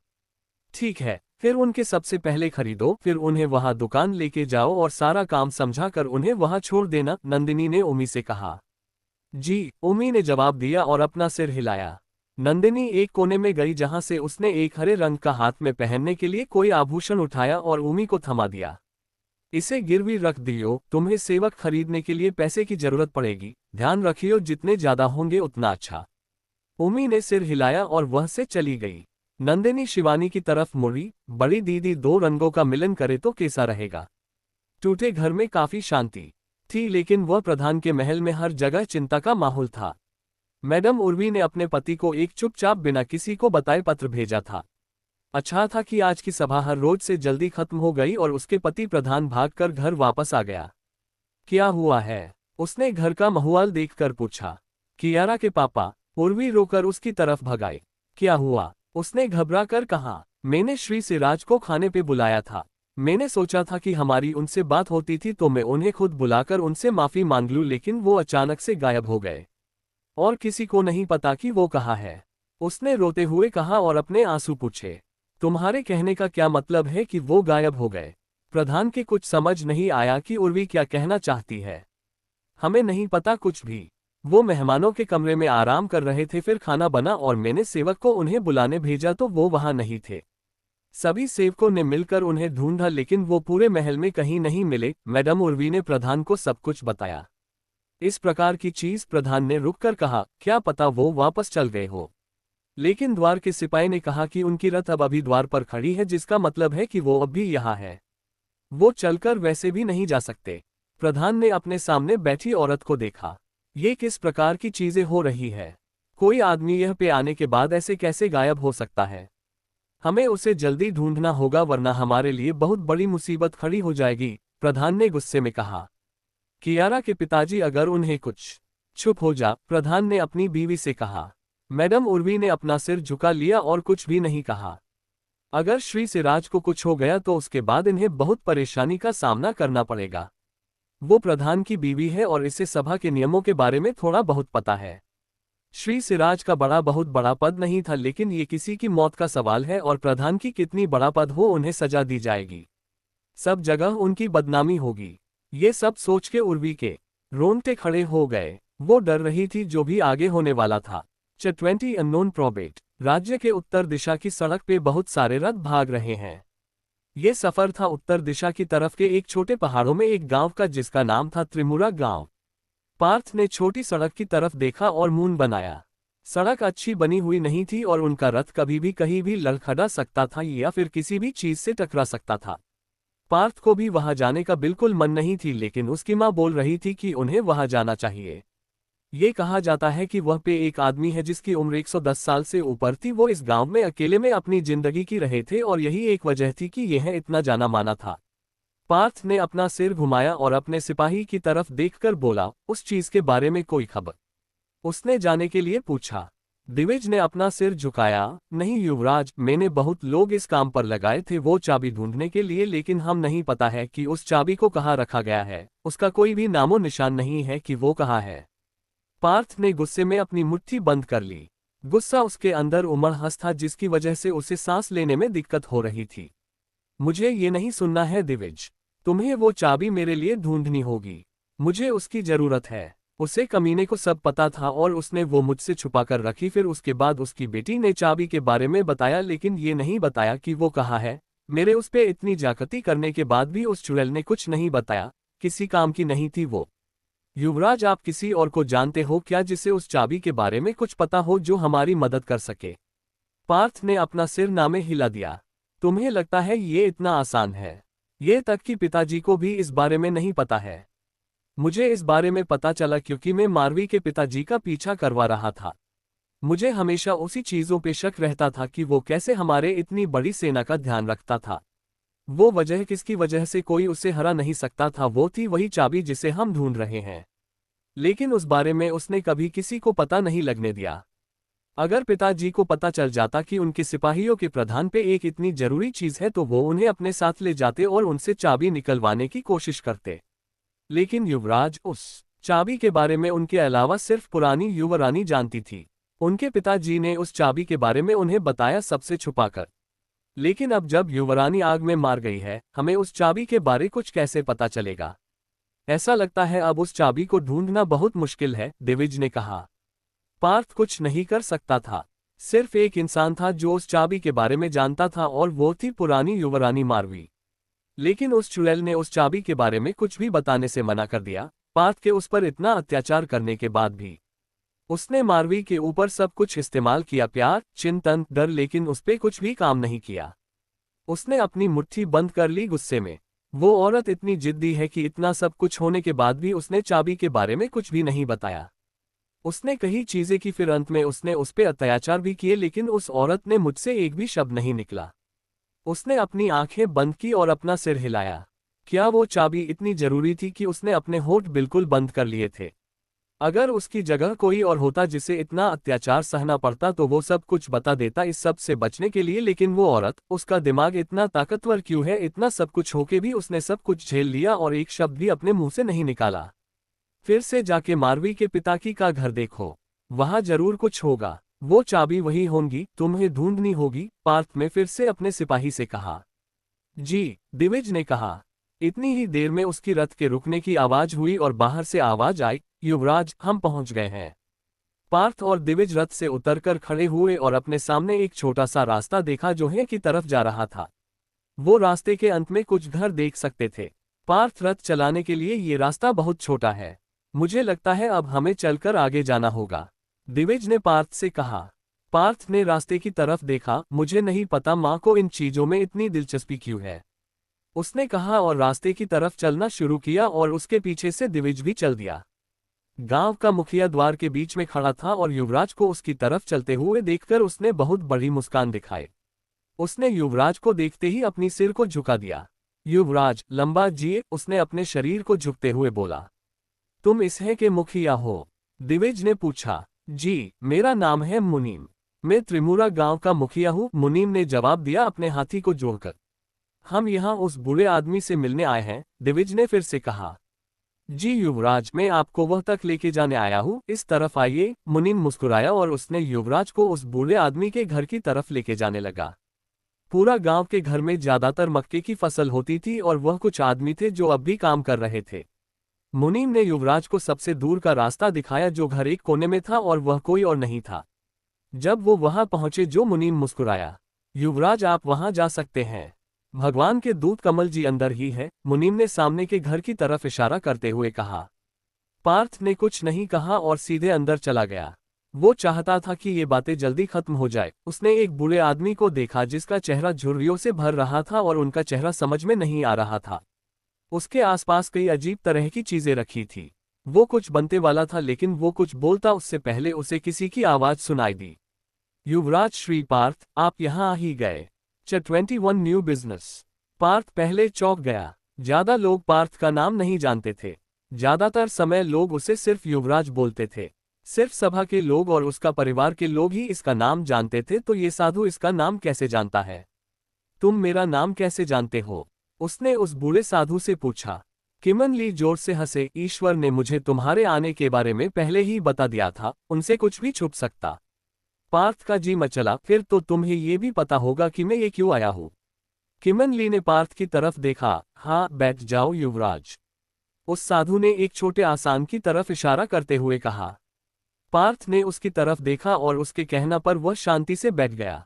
ठीक है, फिर उनके सबसे पहले खरीदो, फिर उन्हें वहां दुकान लेके जाओ और सारा काम समझा कर उन्हें वहां छोड़ देना, नंदिनी ने उमी से कहा। जी, उमी ने जवाब दिया और अपना सिर हिलाया। नंदिनी एक कोने में गई जहां से उसने एक हरे रंग का हाथ में पहनने के लिए कोई आभूषण उठाया और उमी को थमा दिया। इसे गिरवी रख दियो, तुम्हें सेवक खरीदने के लिए पैसे की जरूरत पड़ेगी, ध्यान रखियो जितने ज्यादा होंगे उतना अच्छा। उमी ने सिर हिलाया और वह से चली गई। नंदिनी शिवानी की तरफ मुड़ी। बड़ी दीदी, दो रंगों का मिलन करे तो कैसा रहेगा? टूटे घर में काफी शांति थी, लेकिन वह प्रधान के महल में हर जगह चिंता का माहौल था। मैडम उर्वी ने अपने पति को एक चुपचाप बिना किसी को बताए पत्र भेजा था। अच्छा था कि आज की सभा हर रोज से जल्दी खत्म हो गई और उसके पति प्रधान भागकर घर वापस आ गया। क्या हुआ है? उसने घर का माहौल देखकर पूछा। कियारा के पापा। उर्वी रोकर उसकी तरफ भगाए। क्या हुआ? उसने घबरा कर कहा। मैंने श्री सिराज को खाने पे बुलाया था। मैंने सोचा था कि हमारी उनसे बात होती थी तो मैं उन्हें खुद बुलाकर उनसे माफी मांग लूं, लेकिन वो अचानक से गायब हो गए और किसी को नहीं पता कि वो कहाँ है। उसने रोते हुए कहा और अपने आंसू पूछे। तुम्हारे कहने का क्या मतलब है कि वो गायब हो गए? प्रधान के कुछ समझ नहीं आया कि उर्वी क्या कहना चाहती है। हमें नहीं पता कुछ भी। वो मेहमानों के कमरे में आराम कर रहे थे, फिर खाना बना और मैंने सेवक को उन्हें बुलाने भेजा तो वो वहां नहीं थे। सभी सेवकों ने मिलकर उन्हें ढूंढा लेकिन वो पूरे महल में कहीं नहीं मिले। मैडम उर्वी ने प्रधान को सब कुछ बताया। इस प्रकार की चीज प्रधान ने रुककर कहा, क्या पता वो वापस चल गए हो। लेकिन द्वार के सिपाही ने कहा कि उनकी रथ अब अभी द्वार पर खड़ी है, जिसका मतलब है कि वो अब भी यहाँ है। वो चलकर वैसे भी नहीं जा सकते। प्रधान ने अपने सामने बैठी औरत को देखा। ये किस प्रकार की चीजें हो रही है? कोई आदमी यह पे आने के बाद ऐसे कैसे गायब हो सकता है? हमें उसे जल्दी ढूंढना होगा वरना हमारे लिए बहुत बड़ी मुसीबत खड़ी हो जाएगी, प्रधान ने गुस्से में कहा। कियारा के पिताजी, अगर उन्हें कुछ। चुप हो जा, प्रधान ने अपनी बीवी से कहा। मैडम उर्वी ने अपना सिर झुका लिया और कुछ भी नहीं कहा। अगर श्री सिराज को कुछ हो गया तो उसके बाद इन्हें बहुत परेशानी का सामना करना पड़ेगा। वो प्रधान की बीवी है और इसे सभा के नियमों के बारे में थोड़ा बहुत पता है। श्री सिराज का बहुत बड़ा पद नहीं था, लेकिन ये किसी की मौत का सवाल है और प्रधान की कितनी बड़ा पद हो उन्हें सजा दी जाएगी। सब जगह उनकी बदनामी होगी। ये सब सोच के उर्वी के रोंगटे खड़े हो गए। वो डर रही थी जो भी आगे होने वाला था। च20 अननोन प्रोबेट। राज्य के उत्तर दिशा की सड़क पे बहुत सारे रथ भाग रहे हैं। ये सफर था उत्तर दिशा की तरफ के एक छोटे पहाड़ों में एक गांव का, जिसका नाम था त्रिमुरा गांव। पार्थ ने छोटी सड़क की तरफ देखा और मुंह बनाया। सड़क अच्छी बनी हुई नहीं थी और उनका रथ कभी भी कहीं भी लड़खड़ा सकता था या फिर किसी भी चीज से टकरा सकता था। पार्थ को भी वहां जाने का बिल्कुल मन नहीं थी, लेकिन उसकी मां बोल रही थी कि उन्हें वहां जाना चाहिए। ये कहा जाता है कि वह पे एक आदमी है जिसकी उम्र 110 साल से ऊपर थी। वो इस गांव में अकेले में अपनी जिंदगी की रहे थे और यही एक वजह थी कि यह इतना जाना माना था। पार्थ ने अपना सिर घुमाया और अपने सिपाही की तरफ देखकर बोला, उस चीज के बारे में कोई खबर? उसने जाने के लिए पूछा। दिविज ने अपना सिर झुकाया, नहीं युवराज, मैंने बहुत लोग इस काम पर लगाए थे वो चाबी ढूंढने के लिए, लेकिन हम नहीं पता है कि उस चाबी को कहाँ रखा गया है। उसका कोई भी नामो निशान नहीं है कि वो कहाँ है। पार्थ ने गुस्से में अपनी मुट्ठी बंद कर ली। गुस्सा उसके अंदर उमड़ था, जिसकी वजह से उसे सांस लेने में दिक्कत हो रही थी। मुझे ये नहीं सुनना है दिविज। तुम्हें वो चाबी मेरे लिए ढूंढनी होगी। मुझे उसकी जरूरत है। उसे कमीने को सब पता था और उसने वो मुझसे छुपा कर रखी। फिर उसके बाद उसकी बेटी ने चाबी के बारे में बताया, लेकिन ये नहीं बताया कि वो कहाँ है। मेरे उस पे इतनी जाकती करने के बाद भी उस चुड़ैल ने कुछ नहीं बताया। किसी काम की नहीं थी वो। युवराज, आप किसी और को जानते हो क्या जिसे उस चाबी के बारे में कुछ पता हो, जो हमारी मदद कर सके? पार्थ ने अपना सिर नामे हिला दिया। तुम्हें लगता है ये इतना आसान है? ये तक कि पिताजी को भी इस बारे में नहीं पता है। मुझे इस बारे में पता चला क्योंकि मैं मारवी के पिताजी का पीछा करवा रहा था। मुझे हमेशा उसी चीजों पे शक रहता था कि वो कैसे हमारे इतनी बड़ी सेना का ध्यान रखता था। वो वजह किसकी वजह से कोई उसे हरा नहीं सकता था, वो थी वही चाबी जिसे हम ढूंढ रहे हैं। लेकिन उस बारे में उसने कभी किसी को पता नहीं लगने दिया। अगर पिताजी को पता चल जाता कि उनके सिपाहियों के प्रधान पे एक इतनी जरूरी चीज है तो वो उन्हें अपने साथ ले जाते और उनसे चाबी निकलवाने की कोशिश करते। लेकिन युवराज, उस चाबी के बारे में उनके अलावा सिर्फ पुरानी युवरानी जानती थी। उनके पिताजी ने उस चाबी के बारे में उन्हें बताया, सबसे छुपाकर। लेकिन अब जब युवरानी आग में मार गई है, हमें उस चाबी के बारे कुछ कैसे पता चलेगा? ऐसा लगता है अब उस चाबी को ढूंढना बहुत मुश्किल है, दिविज ने कहा। पार्थ कुछ नहीं कर सकता था। सिर्फ एक इंसान था जो उस चाबी के बारे में जानता था और वो थी पुरानी युवरानी मारवी। लेकिन उस चुड़ैल ने उस चाबी के बारे में कुछ भी बताने से मना कर दिया। पार्थ के उस पर इतना अत्याचार करने के बाद भी उसने मारवी के ऊपर सब कुछ इस्तेमाल किया, प्यार, चिंतन, डर, लेकिन उस पे कुछ भी काम नहीं किया। उसने अपनी मुट्ठी बंद कर ली गुस्से में। वो औरत इतनी जिद्दी है कि इतना सब कुछ होने के बाद भी उसने चाबी के बारे में कुछ भी नहीं बताया। उसने कही चीजें की, फिर अंत में उसने उस पे अत्याचार भी किए, लेकिन उस औरत ने मुझसे एक भी शब्द नहीं निकला। उसने अपनी आंखें बंद की और अपना सिर हिलाया। क्या वो चाबी इतनी जरूरी थी कि उसने अपने होठ बिल्कुल बंद कर लिए थे? अगर उसकी जगह कोई और होता जिसे इतना अत्याचार सहना पड़ता तो वो सब कुछ बता देता इस सब से बचने के लिए, लेकिन वो औरत, उसका दिमाग इतना ताकतवर क्यों है? इतना सब कुछ होके भी उसने सब कुछ झेल लिया और एक शब्द भी अपने मुंह से नहीं निकाला। फिर से जाके मारवी के पिता की का घर देखो, वहां जरूर कुछ होगा। वो चाबी वही होंगी, तुम्हें ढूंढनी होगी, पार्थ ने फिर से अपने सिपाही से कहा। जी, दिविज ने कहा। इतनी ही देर में उसकी रथ के रुकने की आवाज हुई और बाहर से आवाज आई, युवराज, हम पहुंच गए हैं। पार्थ और दिविज रथ से उतरकर खड़े हुए और अपने सामने एक छोटा सा रास्ता देखा जो है की तरफ जा रहा था। वो रास्ते के अंत में कुछ घर देख सकते थे। पार्थ, रथ चलाने के लिए ये रास्ता बहुत छोटा है। मुझे लगता है अब हमें चलकर आगे जाना होगा, दिविज ने पार्थ से कहा। पार्थ ने रास्ते की तरफ देखा। मुझे नहीं पता माँ को इन चीजों में इतनी दिलचस्पी क्यों है, उसने कहा और रास्ते की तरफ चलना शुरू किया और उसके पीछे से दिविज भी चल दिया। गांव का मुखिया द्वार के बीच में खड़ा था और युवराज को उसकी तरफ चलते हुए देखकर उसने बहुत बड़ी मुस्कान दिखाई। उसने युवराज को देखते ही अपनी सिर को झुका दिया। युवराज, लंबा जिए, उसने अपने शरीर को झुकते हुए बोला। तुम इसहे के मुखिया हो? दिविज ने पूछा। जी, मेरा नाम है मुनीम। मैं त्रिमुरा गांव का मुखिया हूँ, मुनीम ने जवाब दिया अपने हाथी को जोड़कर। हम यहाँ उस बुरे आदमी से मिलने आए हैं, दिविज ने फिर से कहा। जी युवराज, मैं आपको वह तक लेके जाने आया हूँ, इस तरफ आइए। मुनीम मुस्कुराया और उसने युवराज को उस बुरे आदमी के घर की तरफ लेके जाने लगा। पूरा गांव के घर में ज्यादातर मक्के की फसल होती थी और वह कुछ आदमी थे जो अब भी काम कर रहे थे। मुनीम ने युवराज को सबसे दूर का रास्ता दिखाया जो घर एक कोने में था और वह कोई और नहीं था। जब वो वहां पहुंचे जो मुनीम मुस्कुराया। युवराज, आप वहां जा सकते हैं, भगवान के दूत कमल जी अंदर ही है, मुनीम ने सामने के घर की तरफ इशारा करते हुए कहा। पार्थ ने कुछ नहीं कहा और सीधे अंदर चला गया। वो चाहता था कि ये बातें जल्दी खत्म हो जाए। उसने एक बुरे आदमी को देखा जिसका चेहरा झुर्रियों से भर रहा था और उनका चेहरा समझ में नहीं आ रहा था। उसके आसपास कई अजीब तरह की चीजें रखी थी। वो कुछ बनते वाला था लेकिन वो कुछ बोलता उससे पहले उसे किसी की आवाज सुनाई दी। युवराज श्री पार्थ, आप यहाँ आ ही गए। 21 न्यू बिजनेस। पार्थ पहले चौंक गया। ज्यादा लोग पार्थ का नाम नहीं जानते थे। ज्यादातर समय लोग उसे सिर्फ युवराज बोलते थे। सिर्फ सभा के लोग और उसका परिवार के लोग ही इसका नाम जानते थे, तो ये साधु इसका नाम कैसे जानता है? तुम मेरा नाम कैसे जानते हो? उसने उस बूढ़े साधु से पूछा। किमन ली जोर से हंसे। ईश्वर ने मुझे तुम्हारे आने के बारे में पहले ही बता दिया था, उनसे कुछ भी छुप सकता। पार्थ का जी मचला। फिर तो तुम्हें ये भी पता होगा कि मैं ये क्यों आया हूँ। किमन ली ने पार्थ की तरफ देखा। हाँ, बैठ जाओ युवराज, उस साधु ने एक छोटे आसान की तरफ इशारा करते हुए कहा। पार्थ ने उसकी तरफ देखा और उसके कहना पर वह शांति से बैठ गया।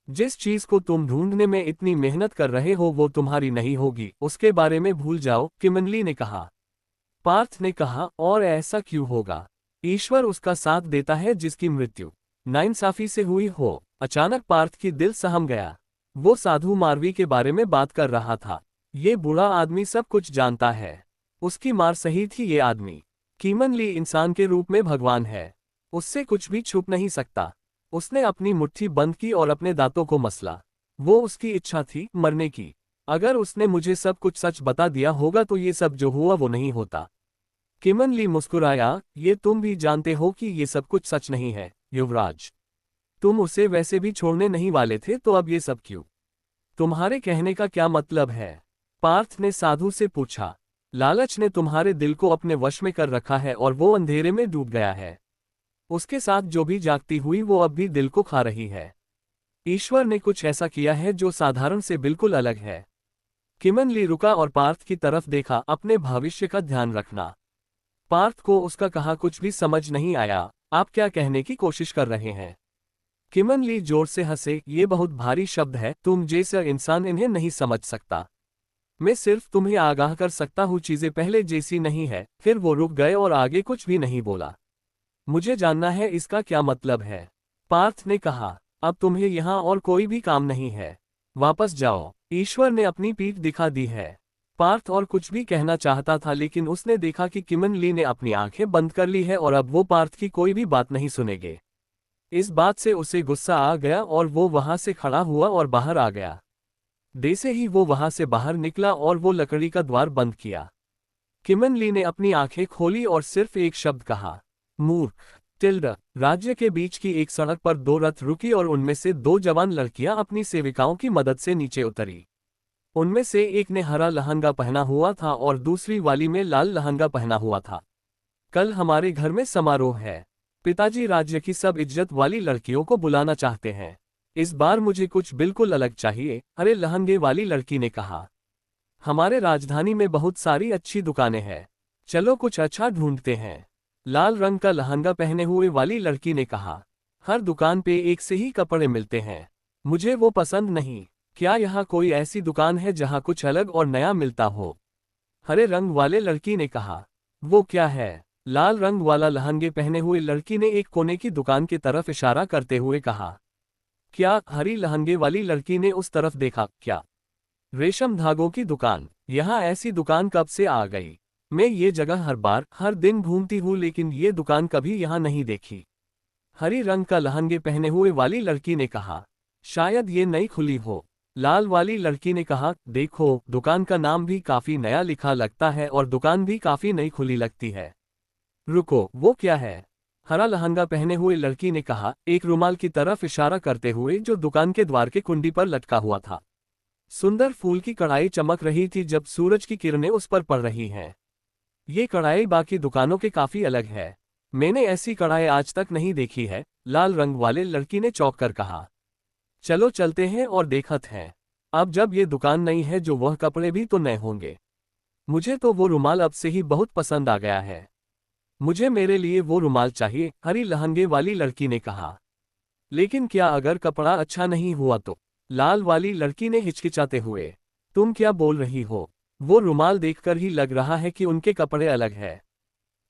जिस चीज को तुम ढूंढने में इतनी मेहनत कर रहे हो वो तुम्हारी नहीं होगी, उसके बारे में भूल जाओ, किमनली ने कहा। पार्थ ने कहा, और ऐसा क्यों होगा? ईश्वर उसका साथ देता है जिसकी मृत्यु नाइंसाफी से हुई हो। अचानक पार्थ की दिल सहम गया। वो साधु मारवी के बारे में बात कर रहा था। ये बूढ़ा आदमी सब कुछ जानता है। उसकी मार सही थी। ये आदमी कीमन ली इंसान के रूप में भगवान है, उससे कुछ भी छुप नहीं सकता। उसने अपनी मुट्ठी बंद की और अपने दांतों को मसला। वो उसकी इच्छा थी मरने की। अगर उसने मुझे सब कुछ सच बता दिया होगा तो ये सब जो हुआ वो नहीं होता। किमन ली मुस्कुराया। ये तुम भी जानते हो कि ये सब कुछ सच नहीं है युवराज। तुम उसे वैसे भी छोड़ने नहीं वाले थे, तो अब ये सब क्यों? तुम्हारे कहने का क्या मतलब है? पार्थ ने साधु से पूछा। लालच ने तुम्हारे दिल को अपने वश में कर रखा है और वो अंधेरे में डूब गया है। उसके साथ जो भी जागती हुई वो अब भी दिल को खा रही है। ईश्वर ने कुछ ऐसा किया है जो साधारण से बिल्कुल अलग है। किमन ली रुका और पार्थ की तरफ देखा। अपने भविष्य का ध्यान रखना। पार्थ को उसका कहा कुछ भी समझ नहीं आया। आप क्या कहने की कोशिश कर रहे हैं? किमन ली जोर से हंसे। ये बहुत भारी शब्द है, तुम जैसा इंसान इन्हें नहीं समझ सकता। मैं सिर्फ तुम्हें आगाह कर सकता हूँ, चीजें पहले जैसी नहीं है। फिर वो रुक गए और आगे कुछ भी नहीं बोला। मुझे जानना है इसका क्या मतलब है, पार्थ ने कहा। अब तुम्हें यहाँ और कोई भी काम नहीं है, वापस जाओ। ईश्वर ने अपनी पीठ दिखा दी है। पार्थ और कुछ भी कहना चाहता था लेकिन उसने देखा कि किमन ली ने अपनी आंखें बंद कर ली है और अब वो पार्थ की कोई भी बात नहीं सुनेंगे। इस बात से उसे गुस्सा आ गया और वो वहां से खड़ा हुआ और बाहर आ गया। जैसे ही वो वहां से बाहर निकला और वो लकड़ी का द्वार बंद किया, किमन ली ने अपनी आंखें खोली और सिर्फ एक शब्द कहा, मूर्ख। टिल्ड। राज्य के बीच की एक सड़क पर दो रथ रुकी और उनमें से दो जवान लड़कियां अपनी सेविकाओं की मदद से नीचे उतरी। उनमें से एक ने हरा लहंगा पहना हुआ था और दूसरी वाली में लाल लहंगा पहना हुआ था। कल हमारे घर में समारोह है। पिताजी राज्य की सब इज्जत वाली लड़कियों को बुलाना चाहते हैं। इस बार मुझे कुछ बिल्कुल अलग चाहिए, हरे लहंगे वाली लड़की ने कहा। हमारे राजधानी में बहुत सारी अच्छी दुकानें हैं, चलो कुछ अच्छा ढूंढते हैं। लाल रंग का लहंगा पहने हुए वाली लड़की ने कहा। हर दुकान पे एक से ही कपड़े मिलते हैं, मुझे वो पसंद नहीं। क्या यहाँ कोई ऐसी दुकान है जहाँ कुछ अलग और नया मिलता हो? हरे रंग वाले लड़की ने कहा। वो क्या है? लाल रंग वाला लहंगे पहने हुए लड़की ने एक कोने की दुकान की तरफ इशारा करते हुए कहा। क्या? हरी लहंगे वाली लड़की ने उस तरफ देखा। क्या? रेशम धागों की दुकान? यहाँ ऐसी दुकान कब से आ गई? मैं ये जगह हर बार हर दिन घूमती हूँ लेकिन ये दुकान कभी यहाँ नहीं देखी। हरी रंग का लहंगे पहने हुए वाली लड़की ने कहा। शायद ये नई खुली हो। लाल वाली लड़की ने कहा, देखो दुकान का नाम भी काफी नया लिखा लगता है और दुकान भी काफी नई खुली लगती है। रुको, वो क्या है? हरा लहंगा पहने हुए लड़की ने कहा, एक रुमाल की तरफ इशारा करते हुए जो दुकान के द्वार के कुंडी पर लटका हुआ था। सुंदर फूल की कढ़ाई चमक रही थी जब सूरज की किरणें उस पर पड़ रही हैं। ये कढ़ाई बाकी दुकानों के काफी अलग है। मैंने ऐसी कढ़ाई आज तक नहीं देखी है, लाल रंग वाले लड़की ने चौंक कर कहा। चलो चलते हैं और देखते हैं। अब जब ये दुकान नई है जो वह कपड़े भी तो नए होंगे। मुझे तो वो रुमाल अब से ही बहुत पसंद आ गया है। मुझे मेरे लिए वो रुमाल चाहिए, हरी लहंगे वाली लड़की ने कहा। लेकिन क्या अगर कपड़ा अच्छा नहीं हुआ तो? लाल वाली लड़की ने हिचकिचाते हुए। तुम क्या बोल रही हो? वो रुमाल देखकर ही लग रहा है कि उनके कपड़े अलग है।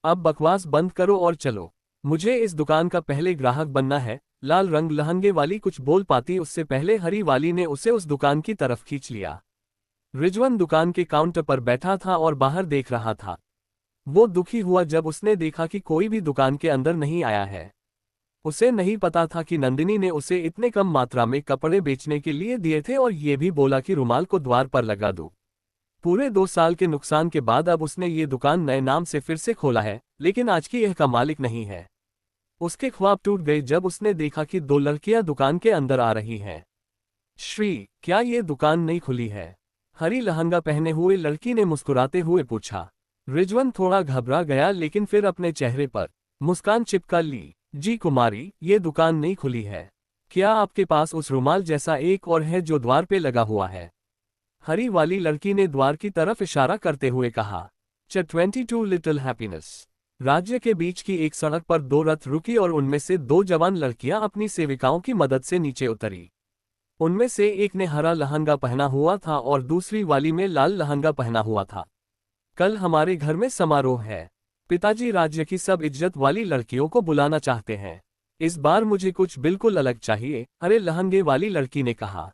अब बकवास बंद करो और चलो। मुझे इस दुकान का पहले ग्राहक बनना है। लाल रंग लहंगे वाली कुछ बोल पाती उससे पहले हरी वाली ने उसे उस दुकान की तरफ खींच लिया। रिजवन दुकान के काउंटर पर बैठा था और बाहर देख रहा था। वो दुखी हुआ जब उसने देखा कि कोई भी दुकान के अंदर नहीं आया है। उसे नहीं पता था कि नंदिनी ने उसे इतने कम मात्रा में कपड़े बेचने के लिए दिए थे और ये भी बोला कि रुमाल को द्वार पर लगा दो। पूरे 2 साल के नुकसान के बाद अब उसने ये दुकान नए नाम से फिर से खोला है, लेकिन आज की यह का मालिक नहीं है। उसके ख्वाब टूट गए जब उसने देखा कि 2 लड़कियां दुकान के अंदर आ रही हैं। श्री, क्या ये दुकान नई खुली है? हरी लहंगा पहने हुए लड़की ने मुस्कुराते हुए पूछा। रिजवन थोड़ा घबरा गया लेकिन फिर अपने चेहरे पर मुस्कान चिपका ली। जी कुमारी, ये दुकान नहीं खुली है। क्या आपके पास उस रुमाल जैसा एक और है जो द्वार पे लगा हुआ है? हरी वाली लड़की ने द्वार की तरफ इशारा करते हुए कहा। 22 लिटिल हैप्पीनेस। राज्य के बीच की एक सड़क पर 2 रथ रुकी और उनमें से 2 जवान लड़कियां अपनी सेविकाओं की मदद से नीचे उतरी। उनमें से एक ने हरा लहंगा पहना हुआ था और दूसरी वाली में लाल लहंगा पहना हुआ था। कल हमारे घर में समारोह है। पिताजी राज्य की सब इज्जत वाली लड़कियों को बुलाना चाहते हैं। इस बार मुझे कुछ बिल्कुल अलग चाहिए, हरे लहंगे वाली लड़की ने कहा।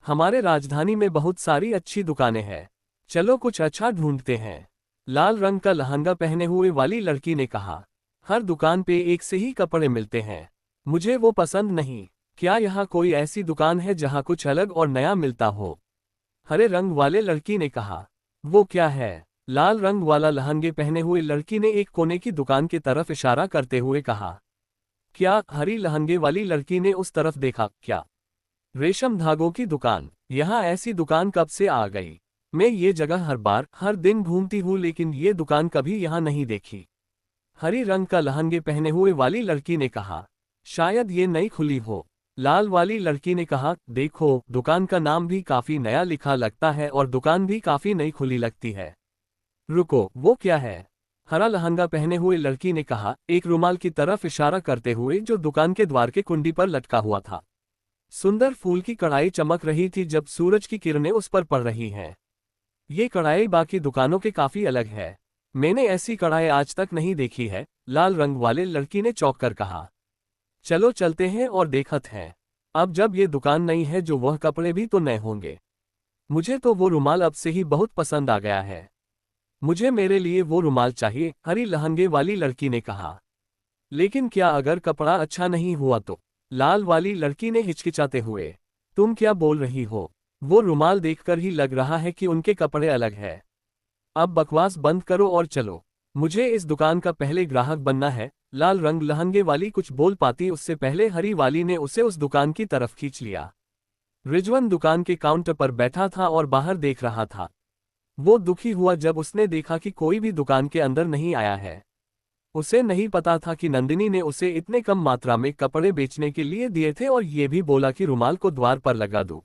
हमारे राजधानी में बहुत सारी अच्छी दुकानें हैं। चलो कुछ अच्छा ढूंढते हैं। लाल रंग का लहंगा पहने हुए वाली लड़की ने कहा। हर दुकान पे एक से ही कपड़े मिलते हैं, मुझे वो पसंद नहीं। क्या यहाँ कोई ऐसी दुकान है जहाँ कुछ अलग और नया मिलता हो? हरे रंग वाले लड़की ने कहा। वो क्या है? लाल रंग वाला लहंगे पहने हुए लड़की ने एक कोने की दुकान की तरफ इशारा करते हुए कहा। क्या? हरी लहंगे वाली लड़की ने उस तरफ देखा। क्या? रेशम धागों की दुकान? यहाँ ऐसी दुकान कब से आ गई? मैं ये जगह हर बार हर दिन घूमती हूँ लेकिन ये दुकान कभी यहाँ नहीं देखी। हरी रंग का लहंगे पहने हुए वाली लड़की ने कहा। शायद ये नई खुली हो। लाल वाली लड़की ने कहा, देखो दुकान का नाम भी काफी नया लिखा लगता है और दुकान भी काफी नई खुली लगती है। रुको, वो क्या है? हरा लहंगा पहने हुए लड़की ने कहा, एक रुमाल की तरफ इशारा करते हुए जो दुकान के द्वार के कुंडी पर लटका हुआ था। सुंदर फूल की कढ़ाई चमक रही थी जब सूरज की किरणें उस पर पड़ रही हैं। ये कढ़ाई बाकी दुकानों के काफी अलग है। मैंने ऐसी कढ़ाई आज तक नहीं देखी है, लाल रंग वाले लड़की ने चौंक कर कहा। चलो चलते हैं और देखते हैं। अब जब ये दुकान नई है जो वह कपड़े भी तो नए होंगे। मुझे तो वो रुमाल अब से ही बहुत पसंद आ गया है। मुझे मेरे लिए वो रुमाल चाहिए, हरी लहंगे वाली लड़की ने कहा। लेकिन क्या अगर कपड़ा अच्छा नहीं हुआ तो? लाल वाली लड़की ने हिचकिचाते हुए। तुम क्या बोल रही हो? वो रुमाल देखकर ही लग रहा है कि उनके कपड़े अलग है। अब बकवास बंद करो और चलो। मुझे इस दुकान का पहले ग्राहक बनना है। लाल रंग लहंगे वाली कुछ बोल पाती उससे पहले हरी वाली ने उसे उस दुकान की तरफ खींच लिया। रिजवन दुकान के काउंटर पर बैठा था और बाहर देख रहा था। वो दुखी हुआ जब उसने देखा कि कोई भी दुकान के अंदर नहीं आया है। उसे नहीं पता था कि नंदिनी ने उसे इतने कम मात्रा में कपड़े बेचने के लिए दिए थे और ये भी बोला कि रुमाल को द्वार पर लगा दो।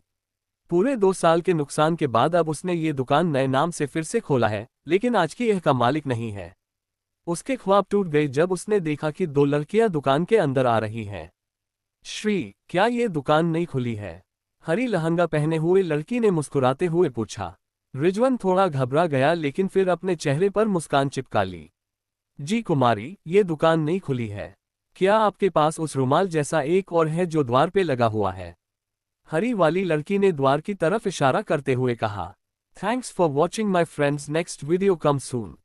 पूरे 2 साल के नुकसान के बाद अब उसने ये दुकान नए नाम से फिर से खोला है, लेकिन आज की यह का मालिक नहीं है। उसके ख्वाब टूट गए जब उसने देखा कि दो लड़कियां दुकान के अंदर आ रही हैं। श्री, क्या ये दुकान नहीं खुली है? हरी लहंगा पहने हुए लड़की ने मुस्कुराते हुए पूछा। रिजवन थोड़ा घबरा गया लेकिन फिर अपने चेहरे पर मुस्कान चिपका ली। जी कुमारी, ये दुकान नहीं खुली है। क्या आपके पास उस रुमाल जैसा एक और है जो द्वार पे लगा हुआ है? हरी वाली लड़की ने द्वार की तरफ इशारा करते हुए कहा। Thanks for watching my friends, next video come soon.